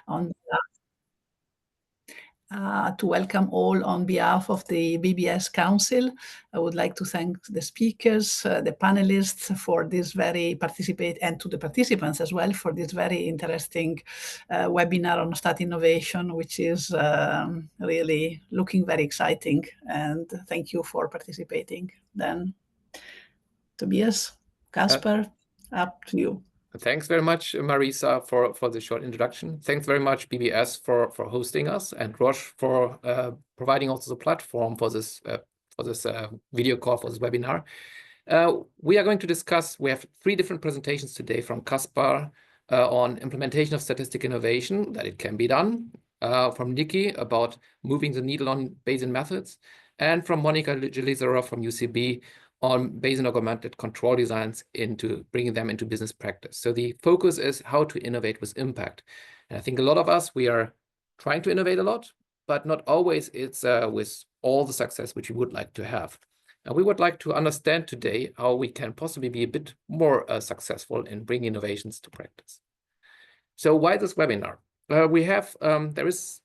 on to welcome all on behalf of the BBS Council. I would like to thank the speakers, the panelists for this and to the participants as well for this very interesting webinar on stat innovation, which is really looking very exciting. And thank you for participating. Then Tobias, Kasper, up to you. Thanks very much, Marisa, for the short introduction. Thanks very much, BBS, for hosting us, and Roche for providing also the platform for this video call, for this webinar. We are going to discuss, we have 3 different presentations today from Kasper on implementation of statistical innovation, that it can be done, from Nikki about moving the needle on Bayesian methods, and from Monica Gelizera from UCB on Bayesian augmented control designs into bringing them into business practice. So the focus is how to innovate with impact. And I think a lot of us, we are trying to innovate a lot, but not always it's with all the success which we would like to have. And we would like to understand today how we can possibly be a bit more successful in bringing innovations to practice. So why this webinar? There is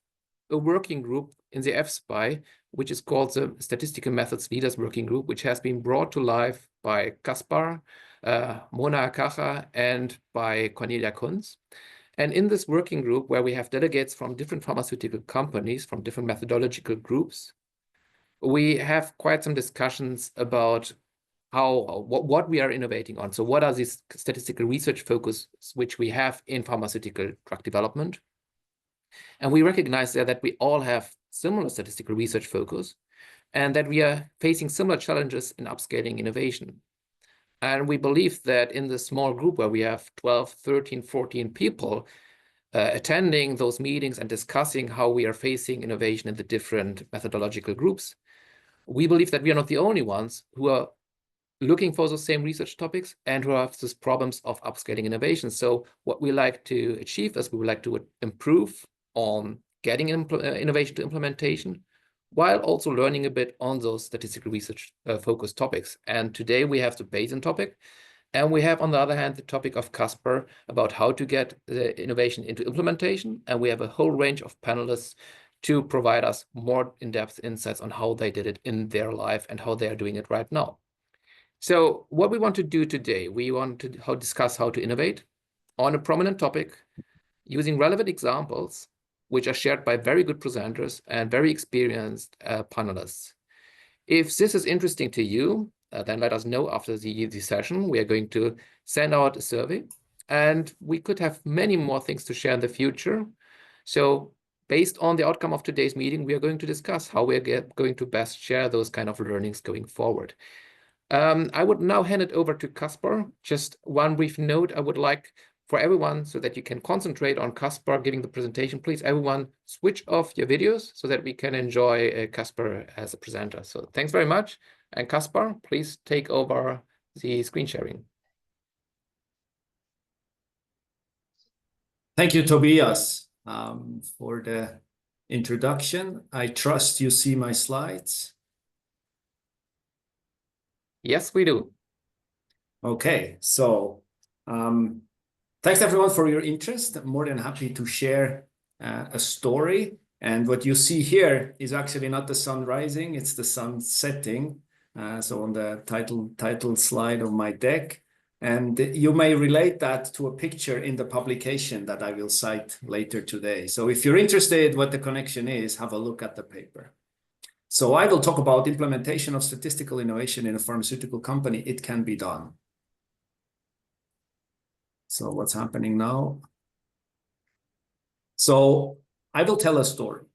a working group in the FSPI, which is called the Statistical Methods Leaders Working Group, which has been brought to life by Kasper, Mona Akacha, and by Cornelia Kunz. And in this working group, where we have delegates from different pharmaceutical companies, from different methodological groups, we have quite some discussions about what we are innovating on. So what are these statistical research focuses which we have in pharmaceutical drug development? And we recognize there that we all have similar statistical research focus and that we are facing similar challenges in upscaling innovation. And we believe that in the small group where we have 12, 13, 14 people attending those meetings and discussing how we are facing innovation in the different methodological groups, we believe that we are not the only ones who are looking for those same research topics and who have these problems of upscaling innovation. So what we like to achieve is we would like to improve on getting innovation to implementation, while also learning a bit on those statistical research focused topics. And today we have the Bayesian topic, and we have, on the other hand, the topic of Kasper about how to get the innovation into implementation. And we have a whole range of panelists to provide us more in-depth insights on how they did it in their life and how they are doing it right now. So what we want to do today, we want to discuss how to innovate on a prominent topic using relevant examples which are shared by very good presenters and very experienced panelists. If this is interesting to you, then let us know after the session. We are going to send out a survey, and we could have many more things to share in the future. So based on the outcome of today's meeting, we are going to discuss how we are going to best share those kind of learnings going forward. I would now hand it over to Kasper. Just one brief note I would like for everyone, so that you can concentrate on Kasper giving the presentation. Please, everyone, switch off your videos so that we can enjoy Kasper as a presenter. So thanks very much. And Kasper, please take over the screen sharing. Thank you, Tobias, for the introduction. I trust you see my slides. Yes, we do. Okay, so thanks everyone for your interest. I'm more than happy to share a story. And what you see here is actually not the sun rising, it's the sun setting. So on the title slide of my deck. And you may relate that to a picture in the publication that I will cite later today. So if you're interested what the connection is, have a look at the paper. So I will talk about implementation of statistical innovation in a pharmaceutical company. It can be done. So what's happening now? So I will tell a story.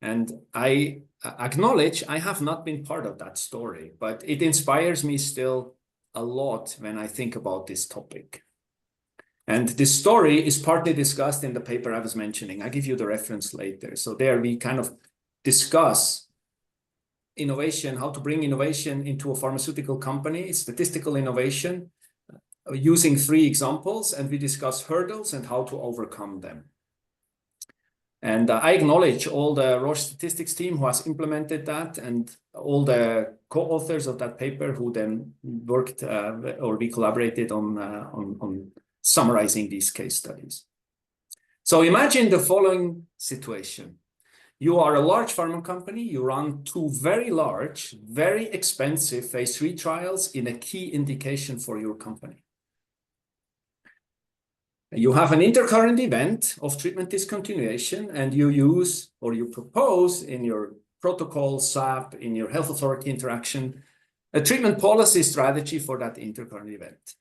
And I acknowledge I have not been part of that story, but it inspires me still a lot when I think about this topic. And this story is partly discussed in the paper I was mentioning. I'll give you the reference later. So there we kind of discuss innovation, how to bring innovation into a pharmaceutical company, statistical innovation, using 3 examples, and we discuss hurdles and how to overcome them. And I acknowledge all the Roche statistics team who has implemented that, and all the co-authors of that paper who then worked or we collaborated on summarizing these case studies. So imagine the following situation. You are a large pharma company. You run 2 very large, very expensive phase 3 trials in a key indication for your company. You have an intercurrent event of treatment discontinuation, and you use or you propose in your protocol, SAP, in your health authority interaction, a treatment policy strategy for that intercurrent event.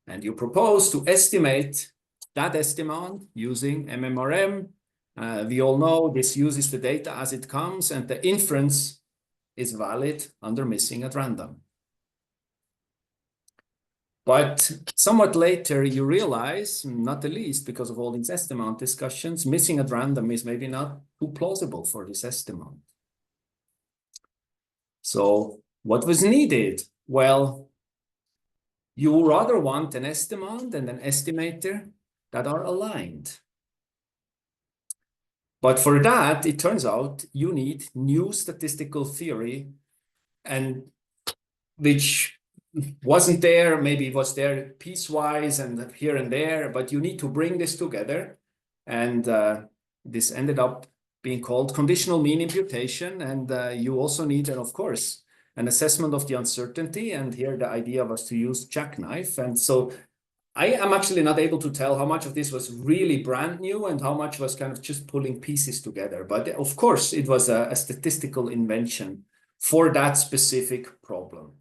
And you propose to estimate that estimate using MMRM. We all know this uses the data as it comes, and the inference is valid under missing at random. But somewhat later, you realize, not the least because of all these estimate discussions, missing at random is maybe not too plausible for this estimate. So what was needed? Well, you rather want an estimate and an estimator that are aligned. But for that, it turns out you need new statistical theory, and which wasn't there, maybe it was there piecewise and here and there, but you need to bring this together. And this ended up being called conditional mean imputation. And you also need, of course, an assessment of the uncertainty. And here the idea was to use jackknife. And so I am actually not able to tell how much of this was really brand new and how much was kind of just pulling pieces together. But of course, it was a statistical invention for that specific problem.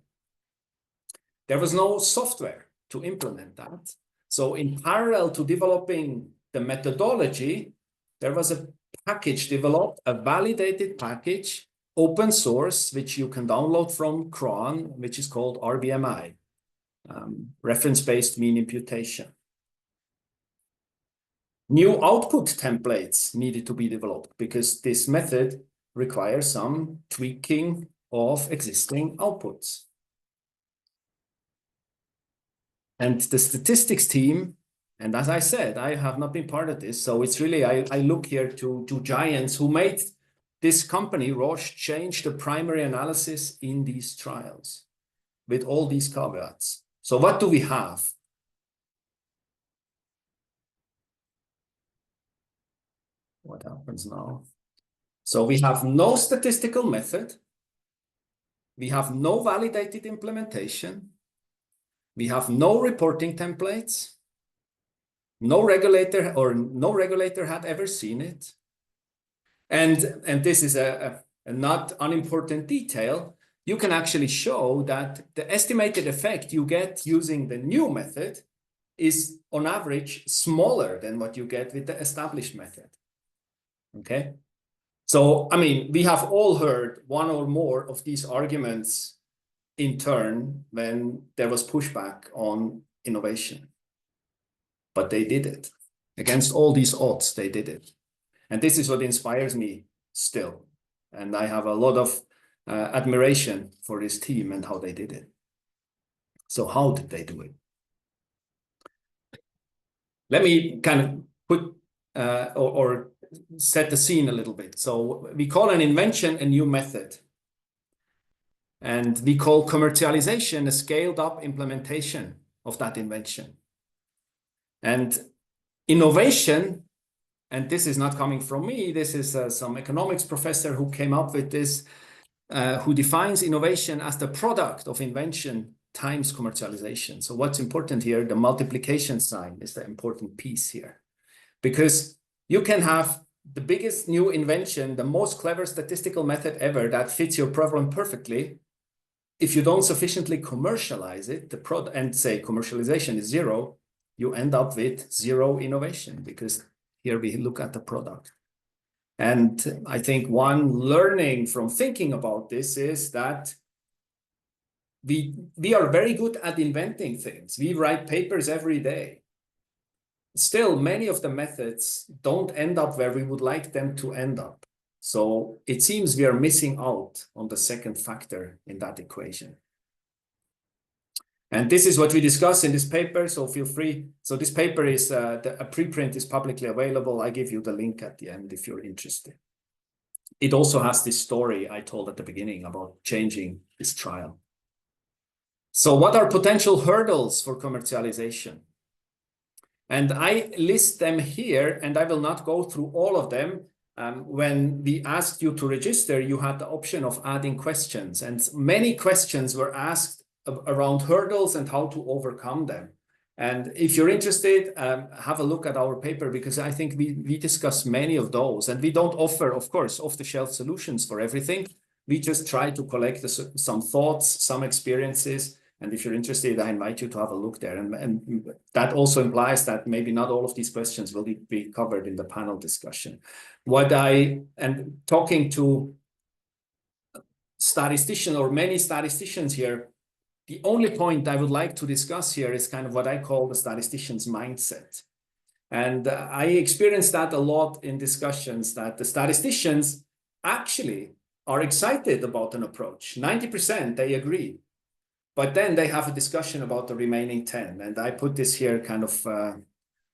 There was no software to implement that. So in parallel to developing the methodology, there was a package developed, a validated package, open source, which you can download from Cron, which is called RBMI, reference-based mean imputation. New output templates needed to be developed because this method requires some tweaking of existing outputs. And the statistics team, and as I said, I have not been part of this, so it's really, I look here to giants who made this company, Roche, change the primary analysis in these trials with all these caveats. So what do we have? What happens now? So we have no statistical method. We have no validated implementation. We have no reporting templates. No regulator had ever seen it. And this is a not unimportant detail. You can actually show that the estimated effect you get using the new method is on average smaller than what you get with the established method. Okay. So, I mean, we have all heard one or more of these arguments in turn when there was pushback on innovation. But they did it. Against all these odds, they did it. And this is what inspires me still. And I have a lot of admiration for this team and how they did it. So how did they do it? Let me kind of put or set the scene a little bit. So we call an invention a new method. And we call commercialization a scaled up implementation of that invention. And innovation, and this is not coming from me, this is some economics professor who came up with this, who defines innovation as the product of invention times commercialization. So what's important here, the multiplication sign is the important piece here. Because you can have the biggest new invention, the most clever statistical method ever that fits your problem perfectly. If you don't sufficiently commercialize it, and say commercialization is zero, you end up with zero innovation because here we look at the product. And I think one learning from thinking about this is that we are very good at inventing things. We write papers every day. Still, many of the methods don't end up where we would like them to end up. So it seems we are missing out on the second factor in that equation. And this is what we discuss in this paper, so feel free. So this paper is, a preprint is publicly available. I give you the link at the end if you're interested. It also has this story I told at the beginning about changing this trial. So what are potential hurdles for commercialization? And I list them here, and I will not go through all of them. When we asked you to register, you had the option of adding questions, and many questions were asked around hurdles and how to overcome them. And if you're interested, have a look at our paper, because I think we discuss many of those, and we don't offer, of course, off-the-shelf solutions for everything. We just try to collect some thoughts, some experiences. And if you're interested, I invite you to have a look there. And that also implies that maybe not all of these questions will be covered in the panel discussion. And talking to statisticians or many statisticians here, the only point I would like to discuss here is kind of what I call the statistician's mindset. And I experienced that a lot in discussions, that the statisticians actually are excited about an approach. 90% they agree. But then they have a discussion about the remaining 10. And I put this here kind of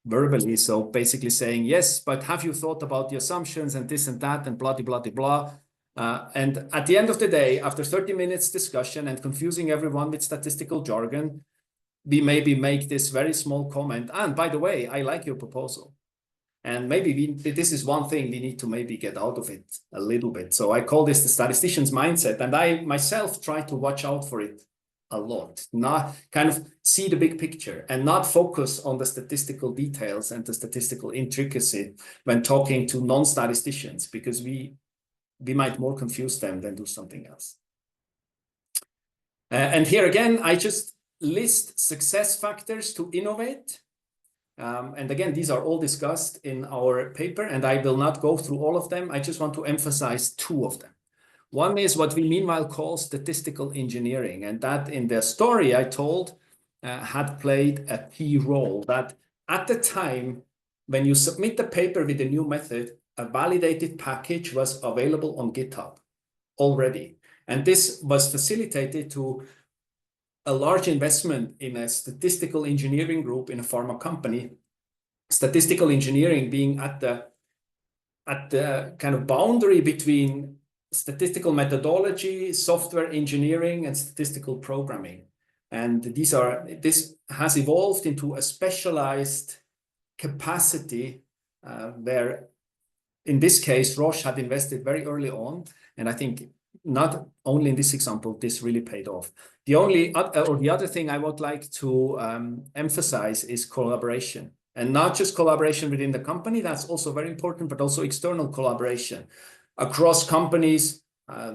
verbally. So basically saying, yes, but have you thought about the assumptions and this and that and blah, blah, blah, blah. And at the end of the day, after 30 minutes discussion and confusing everyone with statistical jargon, we maybe make this very small comment. And by the way, I like your proposal. And maybe this is one thing we need to maybe get out of it a little bit. So I call this the statistician's mindset. And I myself try to watch out for it a lot, not kind of see the big picture and not focus on the statistical details and the statistical intricacy when talking to non-statisticians, because we might more confuse them than do something else. And here again, I just list success factors to innovate. And again, these are all discussed in our paper, and I will not go through all of them. I just want to emphasize two of them. One is what we meanwhile call statistical engineering, and that in the story I told had played a key role. That at the time when you submit the paper with a new method, a validated package was available on GitHub already. And this was facilitated to a large investment in a statistical engineering group in a pharma company. Statistical engineering being at the kind of boundary between statistical methodology, software engineering, and statistical programming. And this has evolved into a specialized capacity where, in this case, Roche had invested very early on. And I think not only in this example, this really paid off. The other thing I would like to emphasize is collaboration. And not just collaboration within the company, that's also very important, but also external collaboration across companies,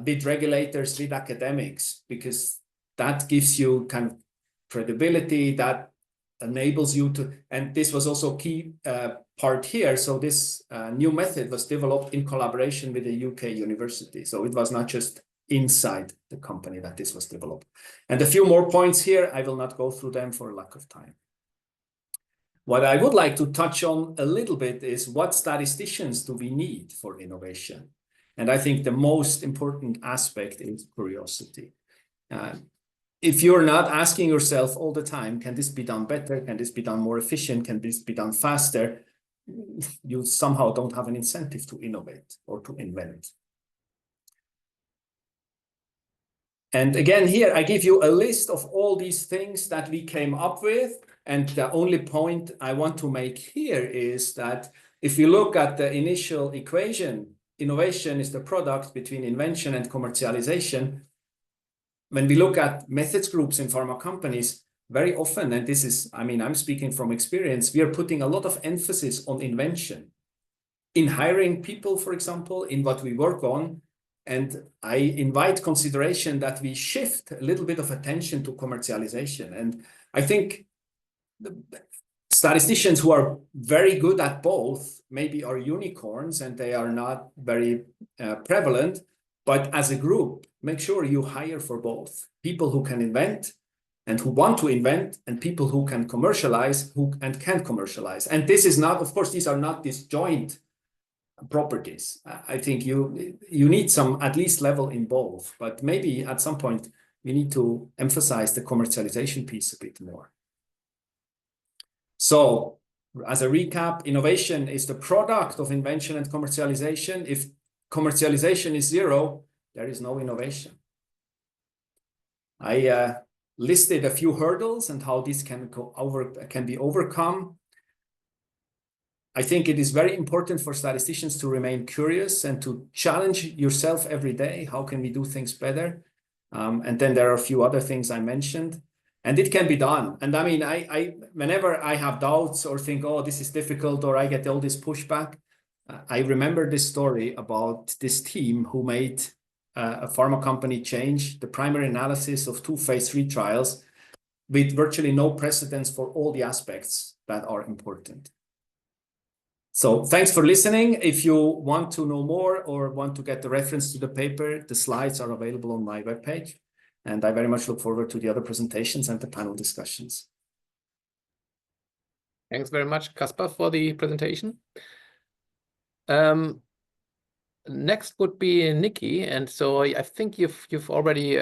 with regulators, with academics, because that gives you kind of credibility, that enables you to, and this was also a key part here. So this new method was developed in collaboration with a UK university. So it was not just inside the company that this was developed. And a few more points here, I will not go through them for lack of time. What I would like to touch on a little bit is what statisticians do we need for innovation? And I think the most important aspect is curiosity. If you're not asking yourself all the time, can this be done better? Can this be done more efficient? Can this be done faster? You somehow don't have an incentive to innovate or to invent. And again, here I give you a list of all these things that we came up with. And the only point I want to make here is that if you look at the initial equation, innovation is the product between invention and commercialization. When we look at methods groups in pharma companies, very often, and this is, I mean, I'm speaking from experience, we are putting a lot of emphasis on invention in hiring people, for example, in what we work on. And I invite consideration that we shift a little bit of attention to commercialization. And I think the statisticians who are very good at both maybe are unicorns, and they are not very prevalent. But as a group, make sure you hire for both. People who can invent and who want to invent, and people who can commercialize and can commercialize. And this is not, of course, these are not disjoint properties. I think you need some at least level in both, but maybe at some point we need to emphasize the commercialization piece a bit more. So as a recap, innovation is the product of invention and commercialization. If commercialization is zero, there is no innovation. I listed a few hurdles and how these can be overcome. I think it is very important for statisticians to remain curious and to challenge yourself every day. How can we do things better? And then there are a few other things I mentioned, and it can be done. And I mean, whenever I have doubts or think, oh, this is difficult, or I get all this pushback, I remember this story about this team who made a pharma company change the primary analysis of 2 phase 3 trials with virtually no precedence for all the aspects that are important. So thanks for listening. If you want to know more or want to get the reference to the paper, the slides are available on my webpage. And I very much look forward to the other presentations and the panel discussions. Thanks very much, Caspar, for the presentation. Next would be Nikki. And so I think you've already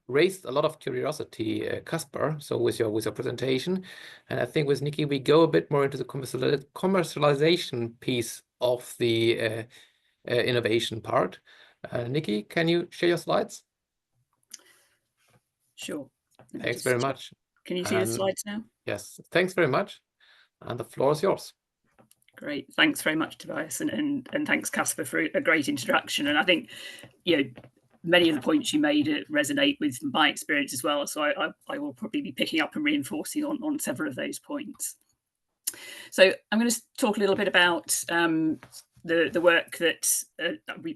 raised a lot of curiosity, Caspar, so with your presentation. And I think with Nikki, we go a bit more into the commercialization piece of the innovation part. Nikki, can you share your slides? Sure. Thanks very much. Can you see the slides now? Yes, thanks very much. And the floor is yours. Great. Thanks very much, Tobias, and thanks, Caspar, for a great introduction. And I think, you know, many of the points you made resonate with my experience as well. So I will probably be picking up and reinforcing on several of those points. So I'm going to talk a little bit about the work that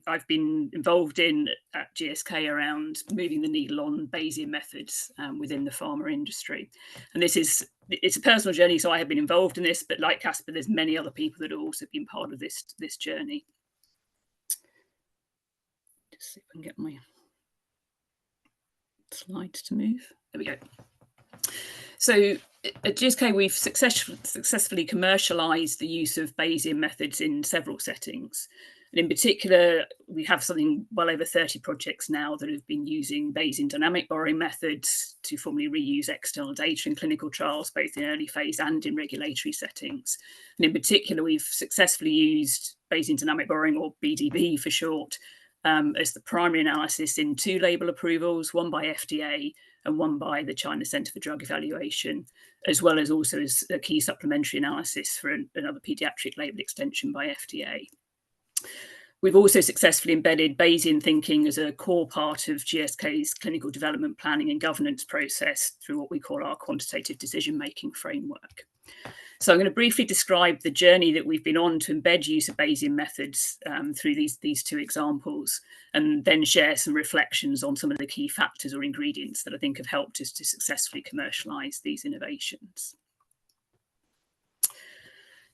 I've been involved in at GSK around moving the needle on Bayesian methods within the pharma industry. And it's a personal journey, so I have been involved in this, but like Caspar, there's many other people that have also been part of this journey. Just see if I can get my slides to move. There we go. So at GSK, we've successfully commercialized the use of Bayesian methods in several settings. And in particular, we have something well over 30 projects now that have been using Bayesian dynamic borrowing methods to formally reuse external data in clinical trials, both in early phase and in regulatory settings. And in particular, we've successfully used Bayesian dynamic borrowing, or BDB for short, as the primary analysis in 2 label approvals, one by FDA and one by the China Center for Drug Evaluation, as well as also as a key supplementary analysis for another pediatric label extension by FDA. We've also successfully embedded Bayesian thinking as a core part of GSK's clinical development planning and governance process through what we call our quantitative decision-making framework. So I'm going to briefly describe the journey that we've been on to embed use of Bayesian methods through these 2 examples, and then share some reflections on some of the key factors or ingredients that I think have helped us to successfully commercialize these innovations.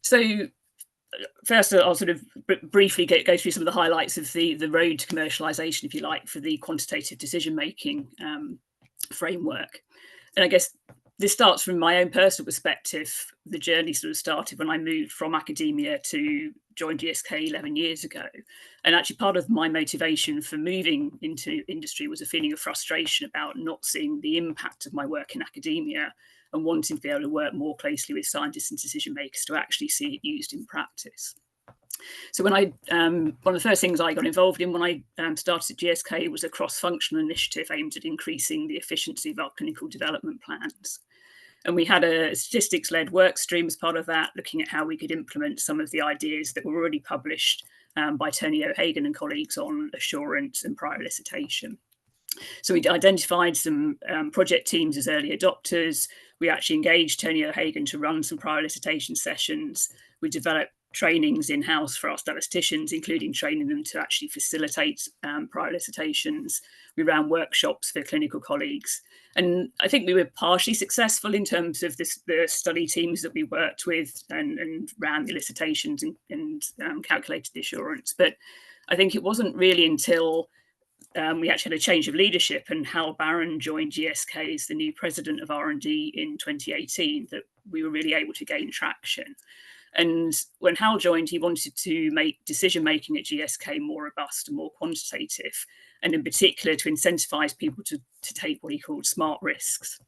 So first, I'll sort of briefly go through some of the highlights of the road to commercialization, if you like, for the quantitative decision-making framework. And I guess this starts from my own personal perspective. The journey sort of started when I moved from academia to join GSK 11 years ago. And actually part of my motivation for moving into industry was a feeling of frustration about not seeing the impact of my work in academia and wanting to be able to work more closely with scientists and decision makers to actually see it used in practice. So when one of the first things I got involved in when I started at GSK was a cross-functional initiative aimed at increasing the efficiency of our clinical development plans. And we had a statistics-led work stream as part of that, looking at how we could implement some of the ideas that were already published by Tony O'Hagan and colleagues on assurance and prior elicitation. So we identified some project teams as early adopters. We actually engaged Tony O'Hagan to run some prior elicitation sessions. We developed trainings in-house for our statisticians, including training them to actually facilitate prior elicitations. We ran workshops for clinical colleagues. And I think we were partially successful in terms of the study teams that we worked with and ran the elicitations and calculated the assurance. But I think it wasn't really until we actually had a change of leadership and Hal Barron joined GSK as the new president of R&D in 2018 that we were really able to gain traction. And when Hal joined, he wanted to make decision-making at GSK more robust and more quantitative, and in particular to incentivize people to take what he called smart risks.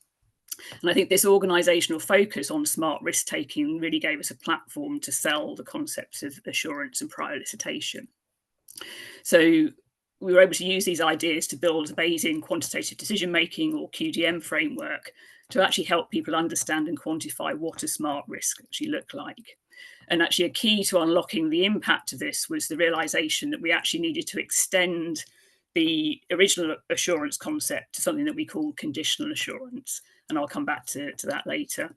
And I think this organizational focus on smart risk-taking really gave us a platform to sell the concepts of assurance and prior elicitation. So we were able to use these ideas to build a Bayesian quantitative decision-making, or QDM, framework to actually help people understand and quantify what a smart risk actually looked like. And actually a key to unlocking the impact of this was the realization that we actually needed to extend the original assurance concept to something that we call conditional assurance. And I'll come back to that later.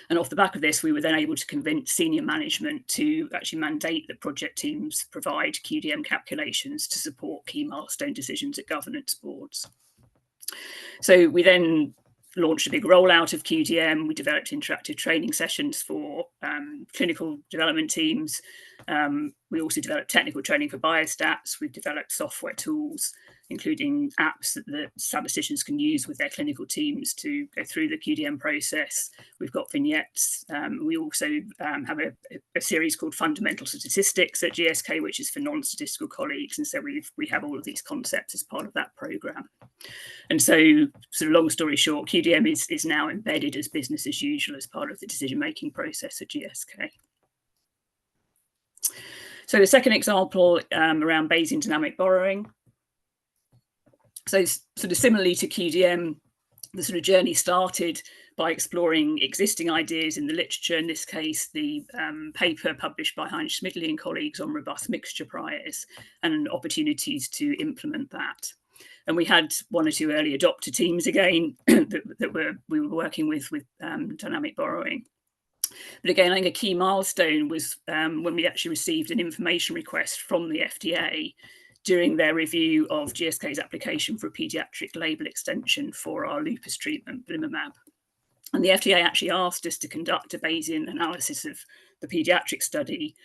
And off the back of this, we were then able to convince senior management to actually mandate that project teams provide QDM calculations to support key milestone decisions at governance boards. So we then launched a big rollout of QDM. We developed interactive training sessions for clinical development teams. We also developed technical training for biostats. We've developed software tools, including apps that statisticians can use with their clinical teams to go through the QDM process. We've got vignettes. We also have a series called Fundamental Statistics at GSK, which is for non-statistical colleagues. And so we have all of these concepts as part of that program. And so, sort of long story short, QDM is now embedded as business as usual as part of the decision-making process at GSK. So the second example around Bayesian dynamic borrowing. So sort of similarly to QDM, the sort of journey started by exploring existing ideas in the literature, in this case, the paper published by Heinz Schmidli and colleagues on robust mixture priors and opportunities to implement that. And we had one or two early adopter teams again that we were working with dynamic borrowing. But again, I think a key milestone was when we actually received an information request from the FDA during their review of GSK's application for a paediatric label extension for our lupus treatment, belimumab. And the FDA actually asked us to conduct a Bayesian analysis of the paediatric study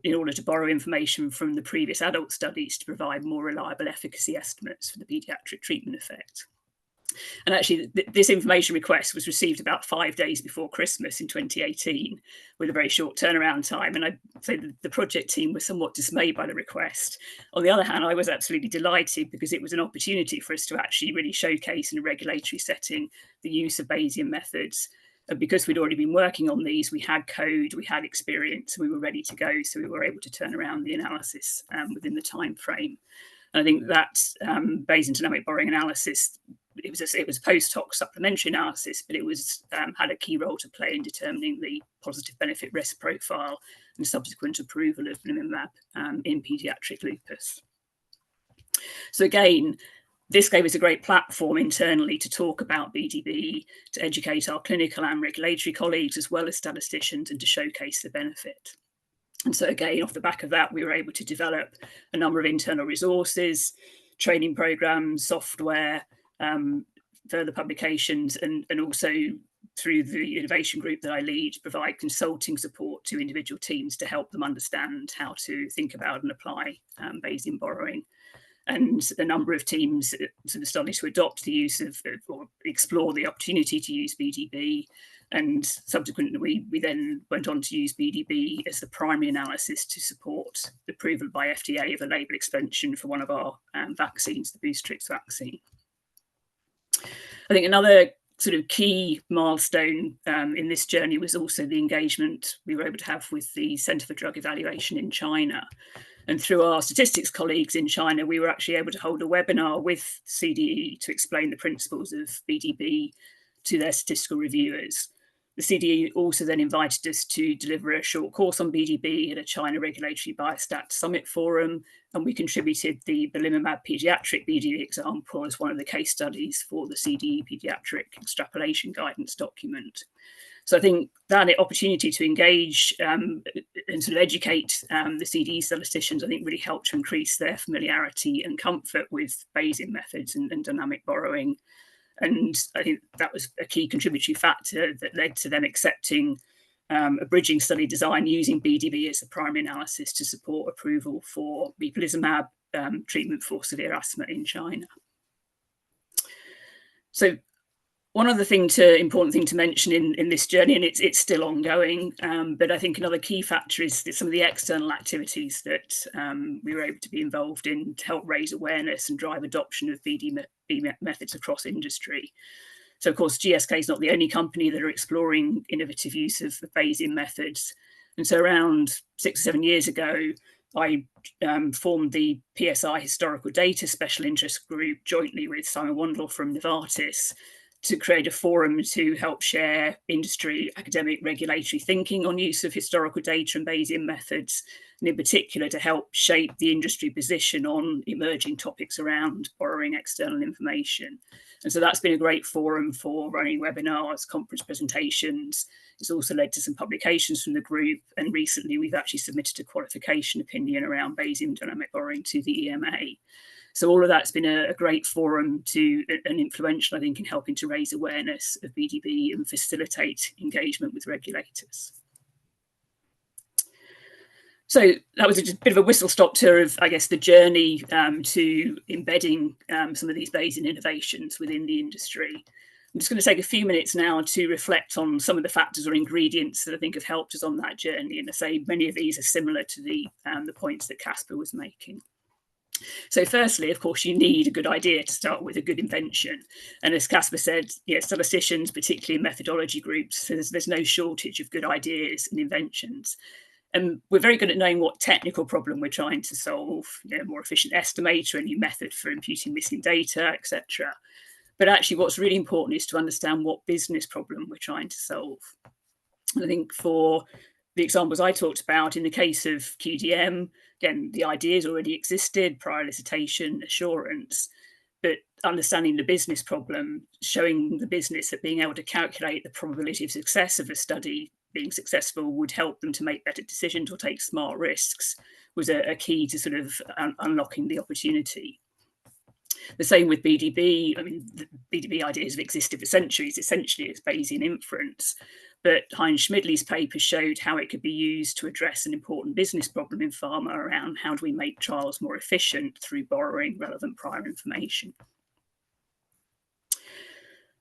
in order to borrow information from the previous adult studies to provide more reliable efficacy estimates for the paediatric treatment effect. And actually, this information request was received about 5 days before Christmas in 2018, with a very short turnaround time. And I'd say the project team was somewhat dismayed by the request. On the other hand, I was absolutely delighted because it was an opportunity for us to actually really showcase in a regulatory setting the use of Bayesian methods. And because we'd already been working on these, we had code, we had experience, we were ready to go. So we were able to turn around the analysis within the time frame. And I think that Bayesian dynamic borrowing analysis, it was post hoc supplementary analysis, but it was had a key role to play in determining the positive benefit risk profile and subsequent approval of belimumab in paediatric lupus. So again, this gave us a great platform internally to talk about BDB, to educate our clinical and regulatory colleagues, as well as statisticians, and to showcase the benefit. And so again, off the back of that, we were able to develop a number of internal resources, training programs, software, further publications, and also through the innovation group that I lead, provide consulting support to individual teams to help them understand how to think about and apply Bayesian borrowing. And a number of teams sort of started to adopt the use of, or explore the opportunity to use BDB. And subsequently, we then went on to use BDB as the primary analysis to support the approval by FDA of a label extension for one of our vaccines, the Boostrix vaccine. I think another sort of key milestone in this journey was also the engagement we were able to have with the Centre for Drug Evaluation in China. And through our statistics colleagues in China, we were actually able to hold a webinar with CDE to explain the principles of BDB to their statistical reviewers. The CDE also then invited us to deliver a short course on BDB at a China Regulatory Biostat Summit Forum, and we contributed the belimumab pediatric BDB example as one of the case studies for the CDE pediatric extrapolation guidance document. So I think that opportunity to engage and sort of educate the CDE statisticians, I think, really helped to increase their familiarity and comfort with Bayesian methods and dynamic borrowing. And I think that was a key contributory factor that led to them accepting a bridging study design using BDB as the primary analysis to support approval for mepolizumab treatment for severe asthma in China. So one other important thing to mention in this journey, and it's still ongoing, but I think another key factor is some of the external activities that we were able to be involved in to help raise awareness and drive adoption of BD methods across industry. So, of course, GSK is not the only company that are exploring innovative use of Bayesian methods. And so around 6 or 7 years ago, I formed the PSI Historical Data Special Interest Group jointly with Simon Wandel from Novartis to create a forum to help share industry, academic, regulatory thinking on use of historical data and Bayesian methods, and in particular to help shape the industry position on emerging topics around borrowing external information. And so that's been a great forum for running webinars, conference presentations. It's also led to some publications from the group, and recently we've actually submitted a qualification opinion around Bayesian dynamic borrowing to the EMA. So all of that's been a great forum and influential, I think, in helping to raise awareness of BDB and facilitate engagement with regulators. So that was just a bit of a whistle-stop tour of, I guess, the journey to embedding some of these Bayesian innovations within the industry. I'm just going to take a few minutes now to reflect on some of the factors or ingredients that I think have helped us on that journey. And I say many of these are similar to the points that Casper was making. So firstly, of course, you need a good idea to start with, a good invention. And as Casper said, statisticians, particularly in methodology groups, there's no shortage of good ideas and inventions. And we're very good at knowing what technical problem we're trying to solve, more efficient estimator, a new method for imputing missing data, etc. But actually what's really important is to understand what business problem we're trying to solve. And I think for the examples I talked about, in the case of QDM, again, the ideas already existed, prior elicitation, assurance, but understanding the business problem, showing the business that being able to calculate the probability of success of a study being successful would help them to make better decisions or take smart risks, was a key to sort of unlocking the opportunity. The same with BDB. I mean, the BDB ideas have existed for centuries. Essentially, it's Bayesian inference. But Heinz Schmidtle's paper showed how it could be used to address an important business problem in pharma around how do we make trials more efficient through borrowing relevant prior information.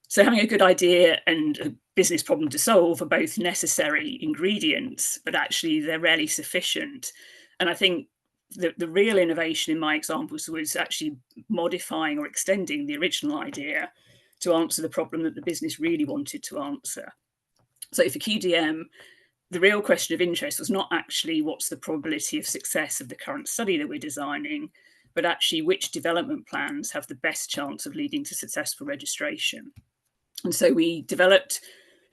So having a good idea and a business problem to solve are both necessary ingredients, but actually they're rarely sufficient. And I think the real innovation in my examples was actually modifying or extending the original idea to answer the problem that the business really wanted to answer. So for QDM, the real question of interest was not actually what's the probability of success of the current study that we're designing, but actually which development plans have the best chance of leading to successful registration. And so we developed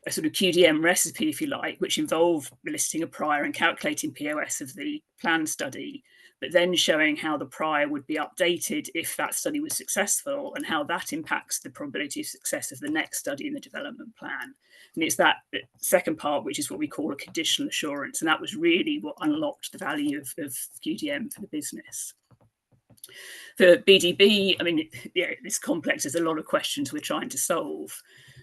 a sort of QDM recipe, if you like, which involved eliciting a prior and calculating POS of the planned study, but then showing how the prior would be updated if that study was successful and how that impacts the probability of success of the next study in the development plan. And it's that second part, which is what we call a conditional assurance. And that was really what unlocked the value of QDM for the business. For BDB, I mean, it's complex. There's a lot of questions we're trying to solve.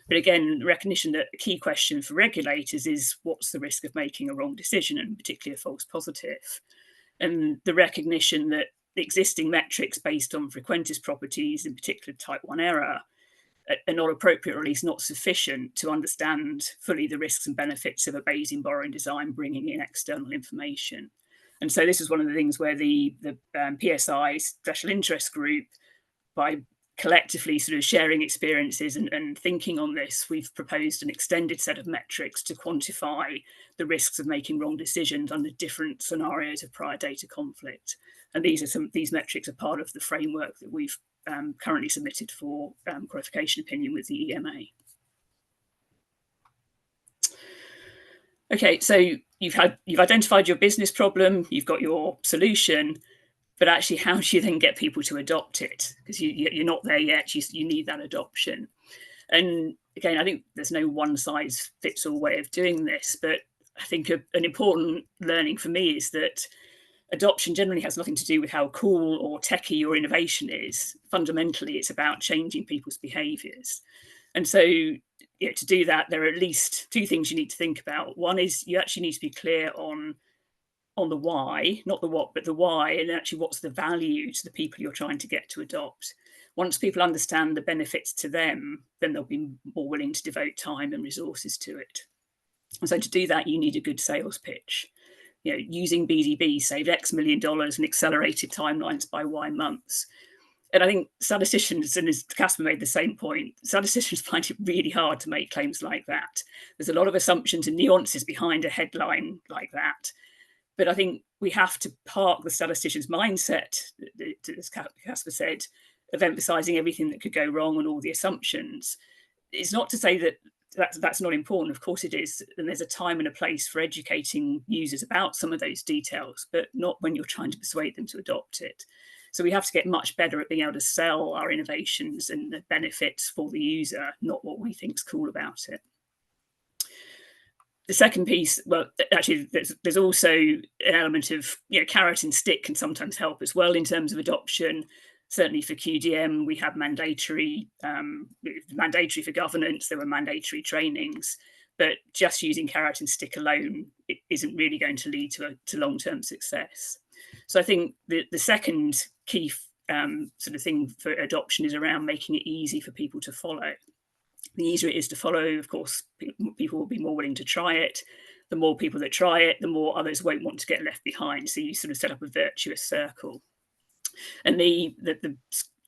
But again, recognition that a key question for regulators is what's the risk of making a wrong decision, and particularly a false positive. And the recognition that the existing metrics based on frequentist properties, in particular type 1 error, are not appropriate, or at least not sufficient to understand fully the risks and benefits of a Bayesian borrowing design bringing in external information. And so this is one of the things where the PSI special interest group, by collectively sort of sharing experiences and thinking on this, we've proposed an extended set of metrics to quantify the risks of making wrong decisions under different scenarios of prior data conflict. And these metrics are part of the framework that we've currently submitted for qualification opinion with the EMA. Okay, so you've identified your business problem, you've got your solution, but actually how do you then get people to adopt it? Because you're not there yet, you need that adoption. And again, I think there's no one size fits all way of doing this, but I think an important learning for me is that adoption generally has nothing to do with how cool or techie your innovation is. Fundamentally, it's about changing people's behaviours. And so to do that, there are at least two things you need to think about. One is you actually need to be clear on the why, not the what, but the why, and actually what's the value to the people you're trying to get to adopt. Once people understand the benefits to them, then they'll be more willing to devote time and resources to it. And so to do that, you need a good sales pitch. Using BDB saved X million dollars and accelerated timelines by Y months. And I think statisticians, and as Casper made the same point, statisticians find it really hard to make claims like that. There's a lot of assumptions and nuances behind a headline like that. But I think we have to park the statistician's mindset, as Casper said, of emphasising everything that could go wrong and all the assumptions. it's not to say that that's not important. Of course it is. And there's a time and a place for educating users about some of those details, but not when you're trying to persuade them to adopt it. So we have to get much better at being able to sell our innovations and the benefits for the user, not what we think is cool about it. The second piece, well, actually, there's also an element of, carrot and stick can sometimes help as well in terms of adoption. Certainly for QDM, we have mandatory for governance, there were mandatory trainings, but just using carrot and stick alone, it isn't really going to lead to long-term success. So I think the second key sort of thing for adoption is around making it easy for people to follow. The easier it is to follow, of course, people will be more willing to try it. The more people that try it, the more others won't want to get left behind. So you sort of set up a virtuous circle. And the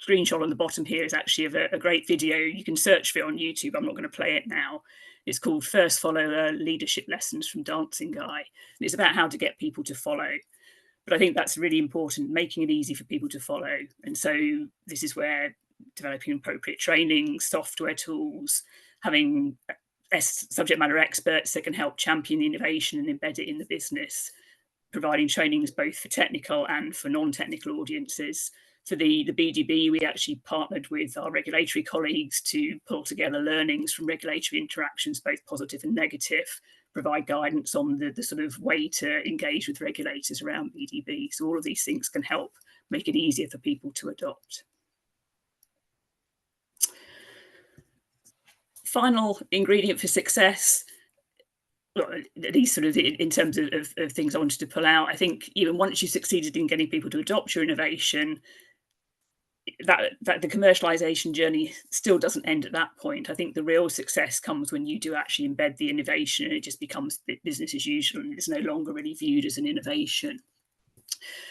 screenshot on the bottom here is actually of a great video. You can search for it on YouTube. I'm not going to play it now. It's called First Follower Leadership Lessons from Dancing Guy. And it's about how to get people to follow. But I think that's really important, making it easy for people to follow. And so this is where developing appropriate training, software tools, having subject matter experts that can help champion the innovation and embed it in the business, providing trainings both for technical and for non-technical audiences. For the BDB, we actually partnered with our regulatory colleagues to pull together learnings from regulatory interactions, both positive and negative, provide guidance on the sort of way to engage with regulators around BDB. So all of these things can help make it easier for people to adopt. Final ingredient for success, well, at least sort of in terms of things I wanted to pull out, I think even once you've succeeded in getting people to adopt your innovation, that the commercialization journey still doesn't end at that point. I think the real success comes when you do actually embed the innovation and it just becomes business as usual and it's no longer really viewed as an innovation.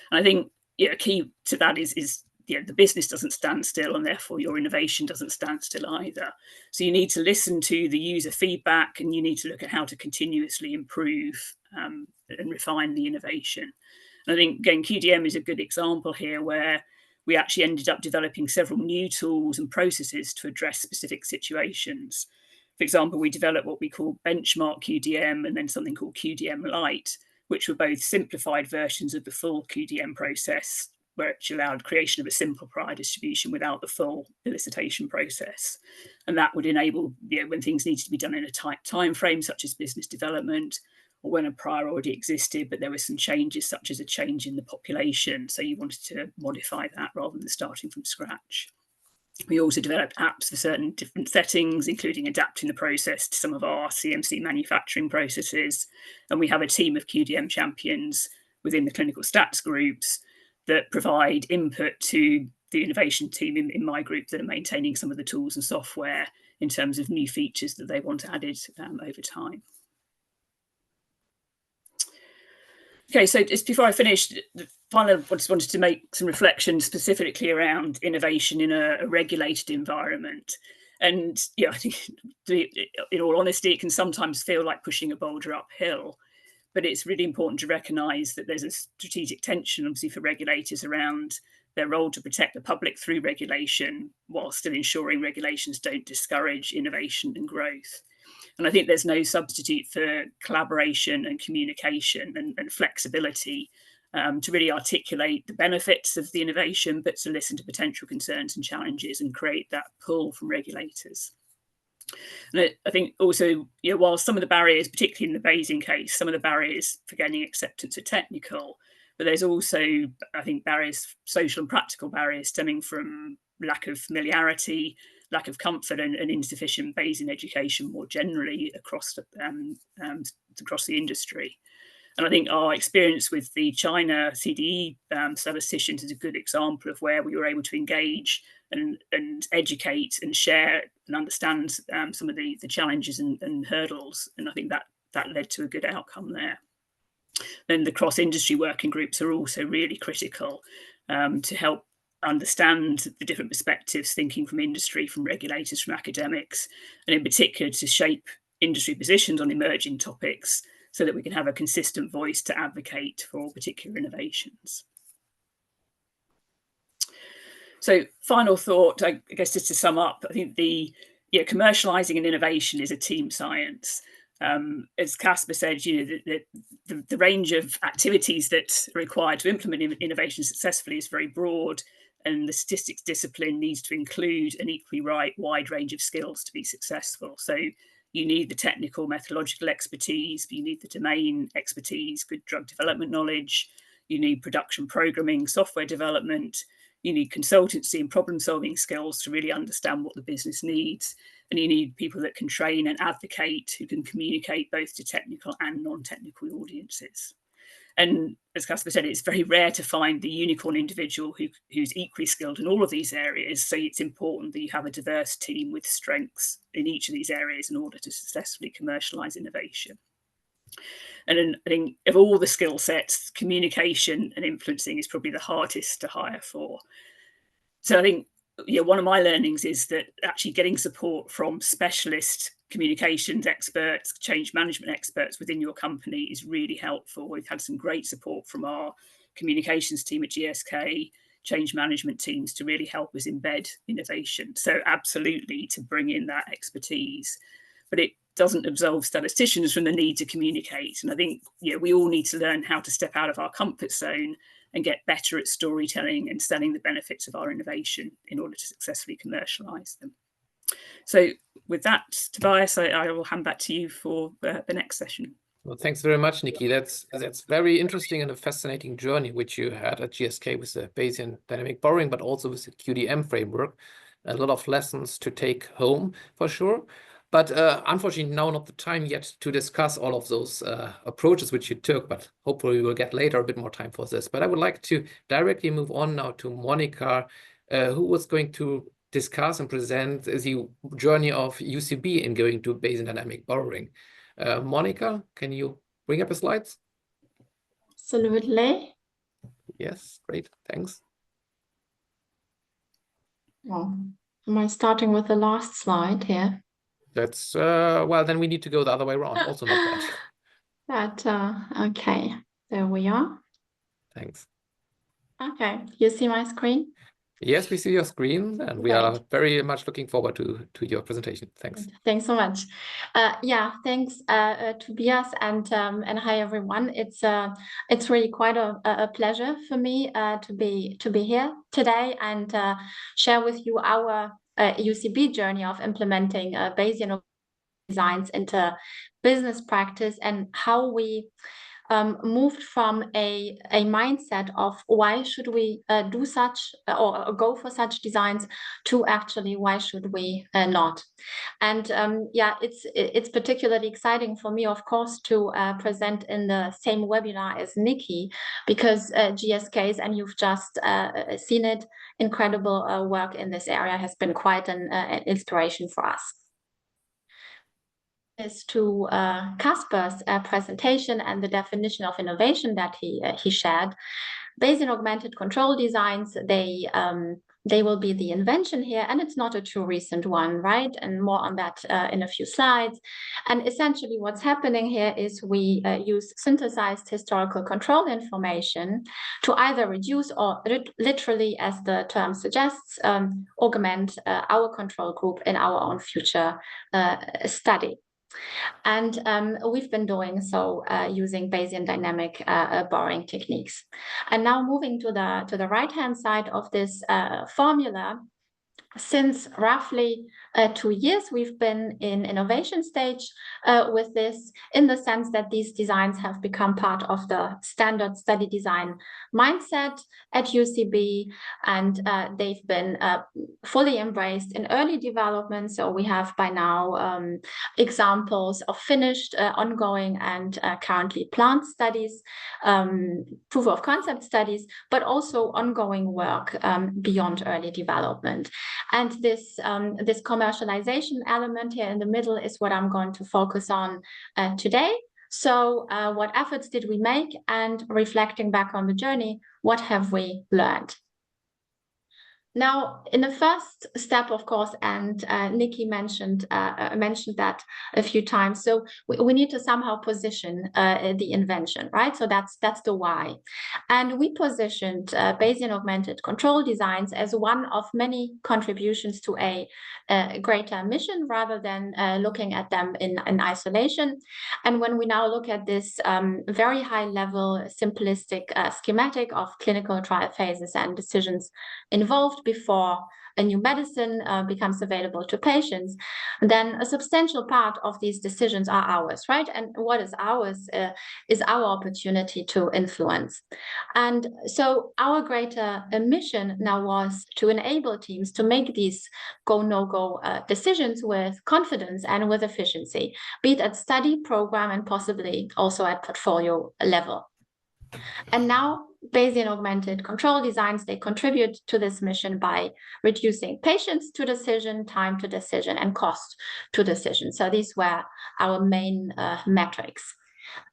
And I think key to that is the business doesn't stand still and therefore your innovation doesn't stand still either. So you need to listen to the user feedback and you need to look at how to continuously improve and refine the innovation. And I think, again, QDM is a good example here where we actually ended up developing several new tools and processes to address specific situations. For example, we developed what we call benchmark QDM and then something called QDM Lite, which were both simplified versions of the full QDM process, which allowed creation of a simple prior distribution without the full elicitation process. And that would enable, when things needed to be done in a tight time frame, such as business development, or when a prior already existed, but there were some changes, such as a change in the population. So you wanted to modify that rather than starting from scratch. We also developed apps for certain different settings, including adapting the process to some of our CMC manufacturing processes. And we have a team of QDM champions within the clinical stats groups that provide input to the innovation team in my group that are maintaining some of the tools and software in terms of new features that they want added over time. Okay, so just before I finish, finally, I just wanted to make some reflections specifically around innovation in a regulated environment. And I think, in all honesty, it can sometimes feel like pushing a boulder uphill. But it's really important to recognise that there's a strategic tension, obviously, for regulators around their role to protect the public through regulation, while still ensuring regulations don't discourage innovation and growth. And I think there's no substitute for collaboration and communication and flexibility to really articulate the benefits of the innovation, but to listen to potential concerns and challenges and create that pull from regulators. And I think also, while some of the barriers, particularly in the Bayesian case, some of the barriers for gaining acceptance are technical, but there's also, I think, barriers, social and practical barriers stemming from lack of familiarity, lack of comfort and insufficient Bayesian education more generally across the industry. And I think our experience with the China CDE statisticians is a good example of where we were able to engage and educate and share and understand some of the challenges and hurdles. And I think that led to a good outcome there. Then the cross-industry working groups are also really critical to help understand the different perspectives, thinking from industry, from regulators, from academics, and in particular to shape industry positions on emerging topics so that we can have a consistent voice to advocate for particular innovations. So final thought, I guess just to sum up, I think commercializing an innovation is a team science. As Casper said, the range of activities that are required to implement innovation successfully is very broad, and the statistics discipline needs to include an equally wide range of skills to be successful. So you need the technical methodological expertise, but you need the domain expertise, good drug development knowledge, you need production programming, software development, you need consultancy and problem-solving skills to really understand what the business needs. And you need people that can train and advocate, who can communicate both to technical and non-technical audiences. And as Casper said, it's very rare to find the unicorn individual who's equally skilled in all of these areas. So it's important that you have a diverse team with strengths in each of these areas in order to successfully commercialize innovation. And then I think of all the skill sets, communication and influencing is probably the hardest to hire for. So I think one of my learnings is that actually getting support from specialist communications experts, change management experts within your company is really helpful. We've had some great support from our communications team at GSK, change management teams to really help us embed innovation. So absolutely to bring in that expertise, but it doesn't absolve statisticians from the need to communicate. And I think we all need to learn how to step out of our comfort zone and get better at storytelling and selling the benefits of our innovation in order to successfully commercialize them. So with that, Tobias, I will hand back to you for the next session. Well, thanks very much, Nikki. That's very interesting and a fascinating journey which you had at GSK with the Bayesian dynamic borrowing, but also with the QDM framework. A lot of lessons to take home for sure. But unfortunately, now not the time yet to discuss all of those approaches which you took, but hopefully we will get later a bit more time for this. But I would like to directly move on now to Monica, who was going to discuss and present the journey of UCB in going to Bayesian dynamic borrowing. Monica, can you bring up the slides? Absolutely. Yes, great, thanks. Well, am I starting with the last slide here? That's, well, then we need to go the other way around, also not bad. Okay, there we are. Thanks. Okay, you see my screen? Yes, we see your screen, and we are very much looking forward to your presentation. Thanks. Thanks so much. Yeah, thanks, Tobias, and hi everyone. It's really quite a pleasure for me to be here today and share with you our UCB journey of implementing Bayesian designs into business practice and how we moved from a mindset of why should we do such or go for such designs to actually why should we not. And yeah, it's particularly exciting for me, of course, to present in the same webinar as Nikki, because GSK's, and you've just seen it, incredible work in this area has been quite an inspiration for us. Is to Casper's presentation and the definition of innovation that he shared. Bayesian augmented control designs, they will be the invention here, and it's not a too recent one, right? And more on that in a few slides. And essentially what's happening here is we use synthesized historical control information to either reduce or literally, as the term suggests, augment our control group in our own future study. And we've been doing so using Bayesian dynamic borrowing techniques. And now moving to the right-hand side of this formula, since roughly 2 years, we've been in innovation stage with this, in the sense that these designs have become part of the standard study design mindset at UCB, and they've been fully embraced in early development. So we have by now examples of finished, ongoing, and currently planned studies, proof of concept studies, but also ongoing work beyond early development. And this commercialization element here in the middle is what I'm going to focus on today. So what efforts did we make, and reflecting back on the journey, what have we learned? Now, in the first step, of course, and Nikki mentioned that a few times. So we need to somehow position the invention, right? So that's the why, and we positioned Bayesian augmented control designs as one of many contributions to a greater mission, rather than looking at them in isolation. And when we now look at this very high-level, simplistic schematic of clinical trial phases and decisions involved before a new medicine becomes available to patients, then a substantial part of these decisions are ours, right? And what is ours is our opportunity to influence. And so our greater mission now was to enable teams to make these go, no-go decisions with confidence and with efficiency, be it at study, program, and possibly also at portfolio level. And now Bayesian augmented control designs, they contribute to this mission by reducing patience to decision, time to decision, and cost to decision. So these were our main metrics.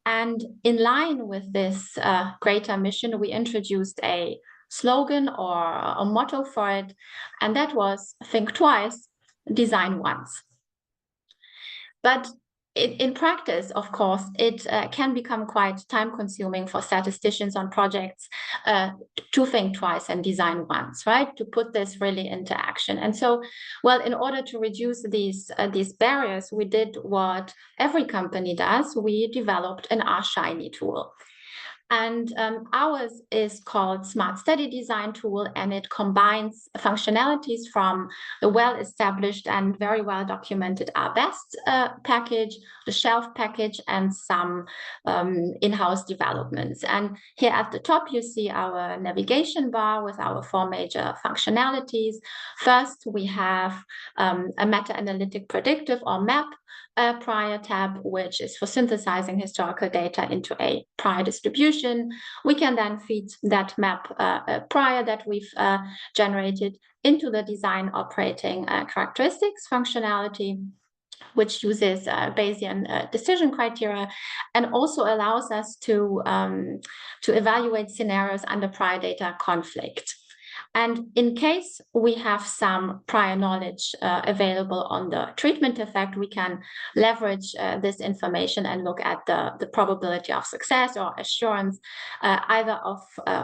And in line with this greater mission, we introduced a slogan or a motto for it, and that was think twice, design once. But in practice, of course, it can become quite time-consuming for statisticians on projects to think twice and design once, right? To put this really into action. And so, well, in order to reduce these barriers, we did what every company does. We developed an R-Shiny tool. And ours is called Smart Study Design Tool, and it combines functionalities from the well-established and very well-documented R-Best package, the Shelf package, and some in-house developments. And here at the top, you see our navigation bar with our 4 major functionalities. First, we have a meta-analytic predictive, or MAP, prior tab, which is for synthesizing historical data into a prior distribution. We can then feed that map prior that we've generated into the design operating characteristics functionality, which uses Bayesian decision criteria, and also allows us to evaluate scenarios under prior data conflict. And in case we have some prior knowledge available on the treatment effect, we can leverage this information and look at the probability of success or assurance, either of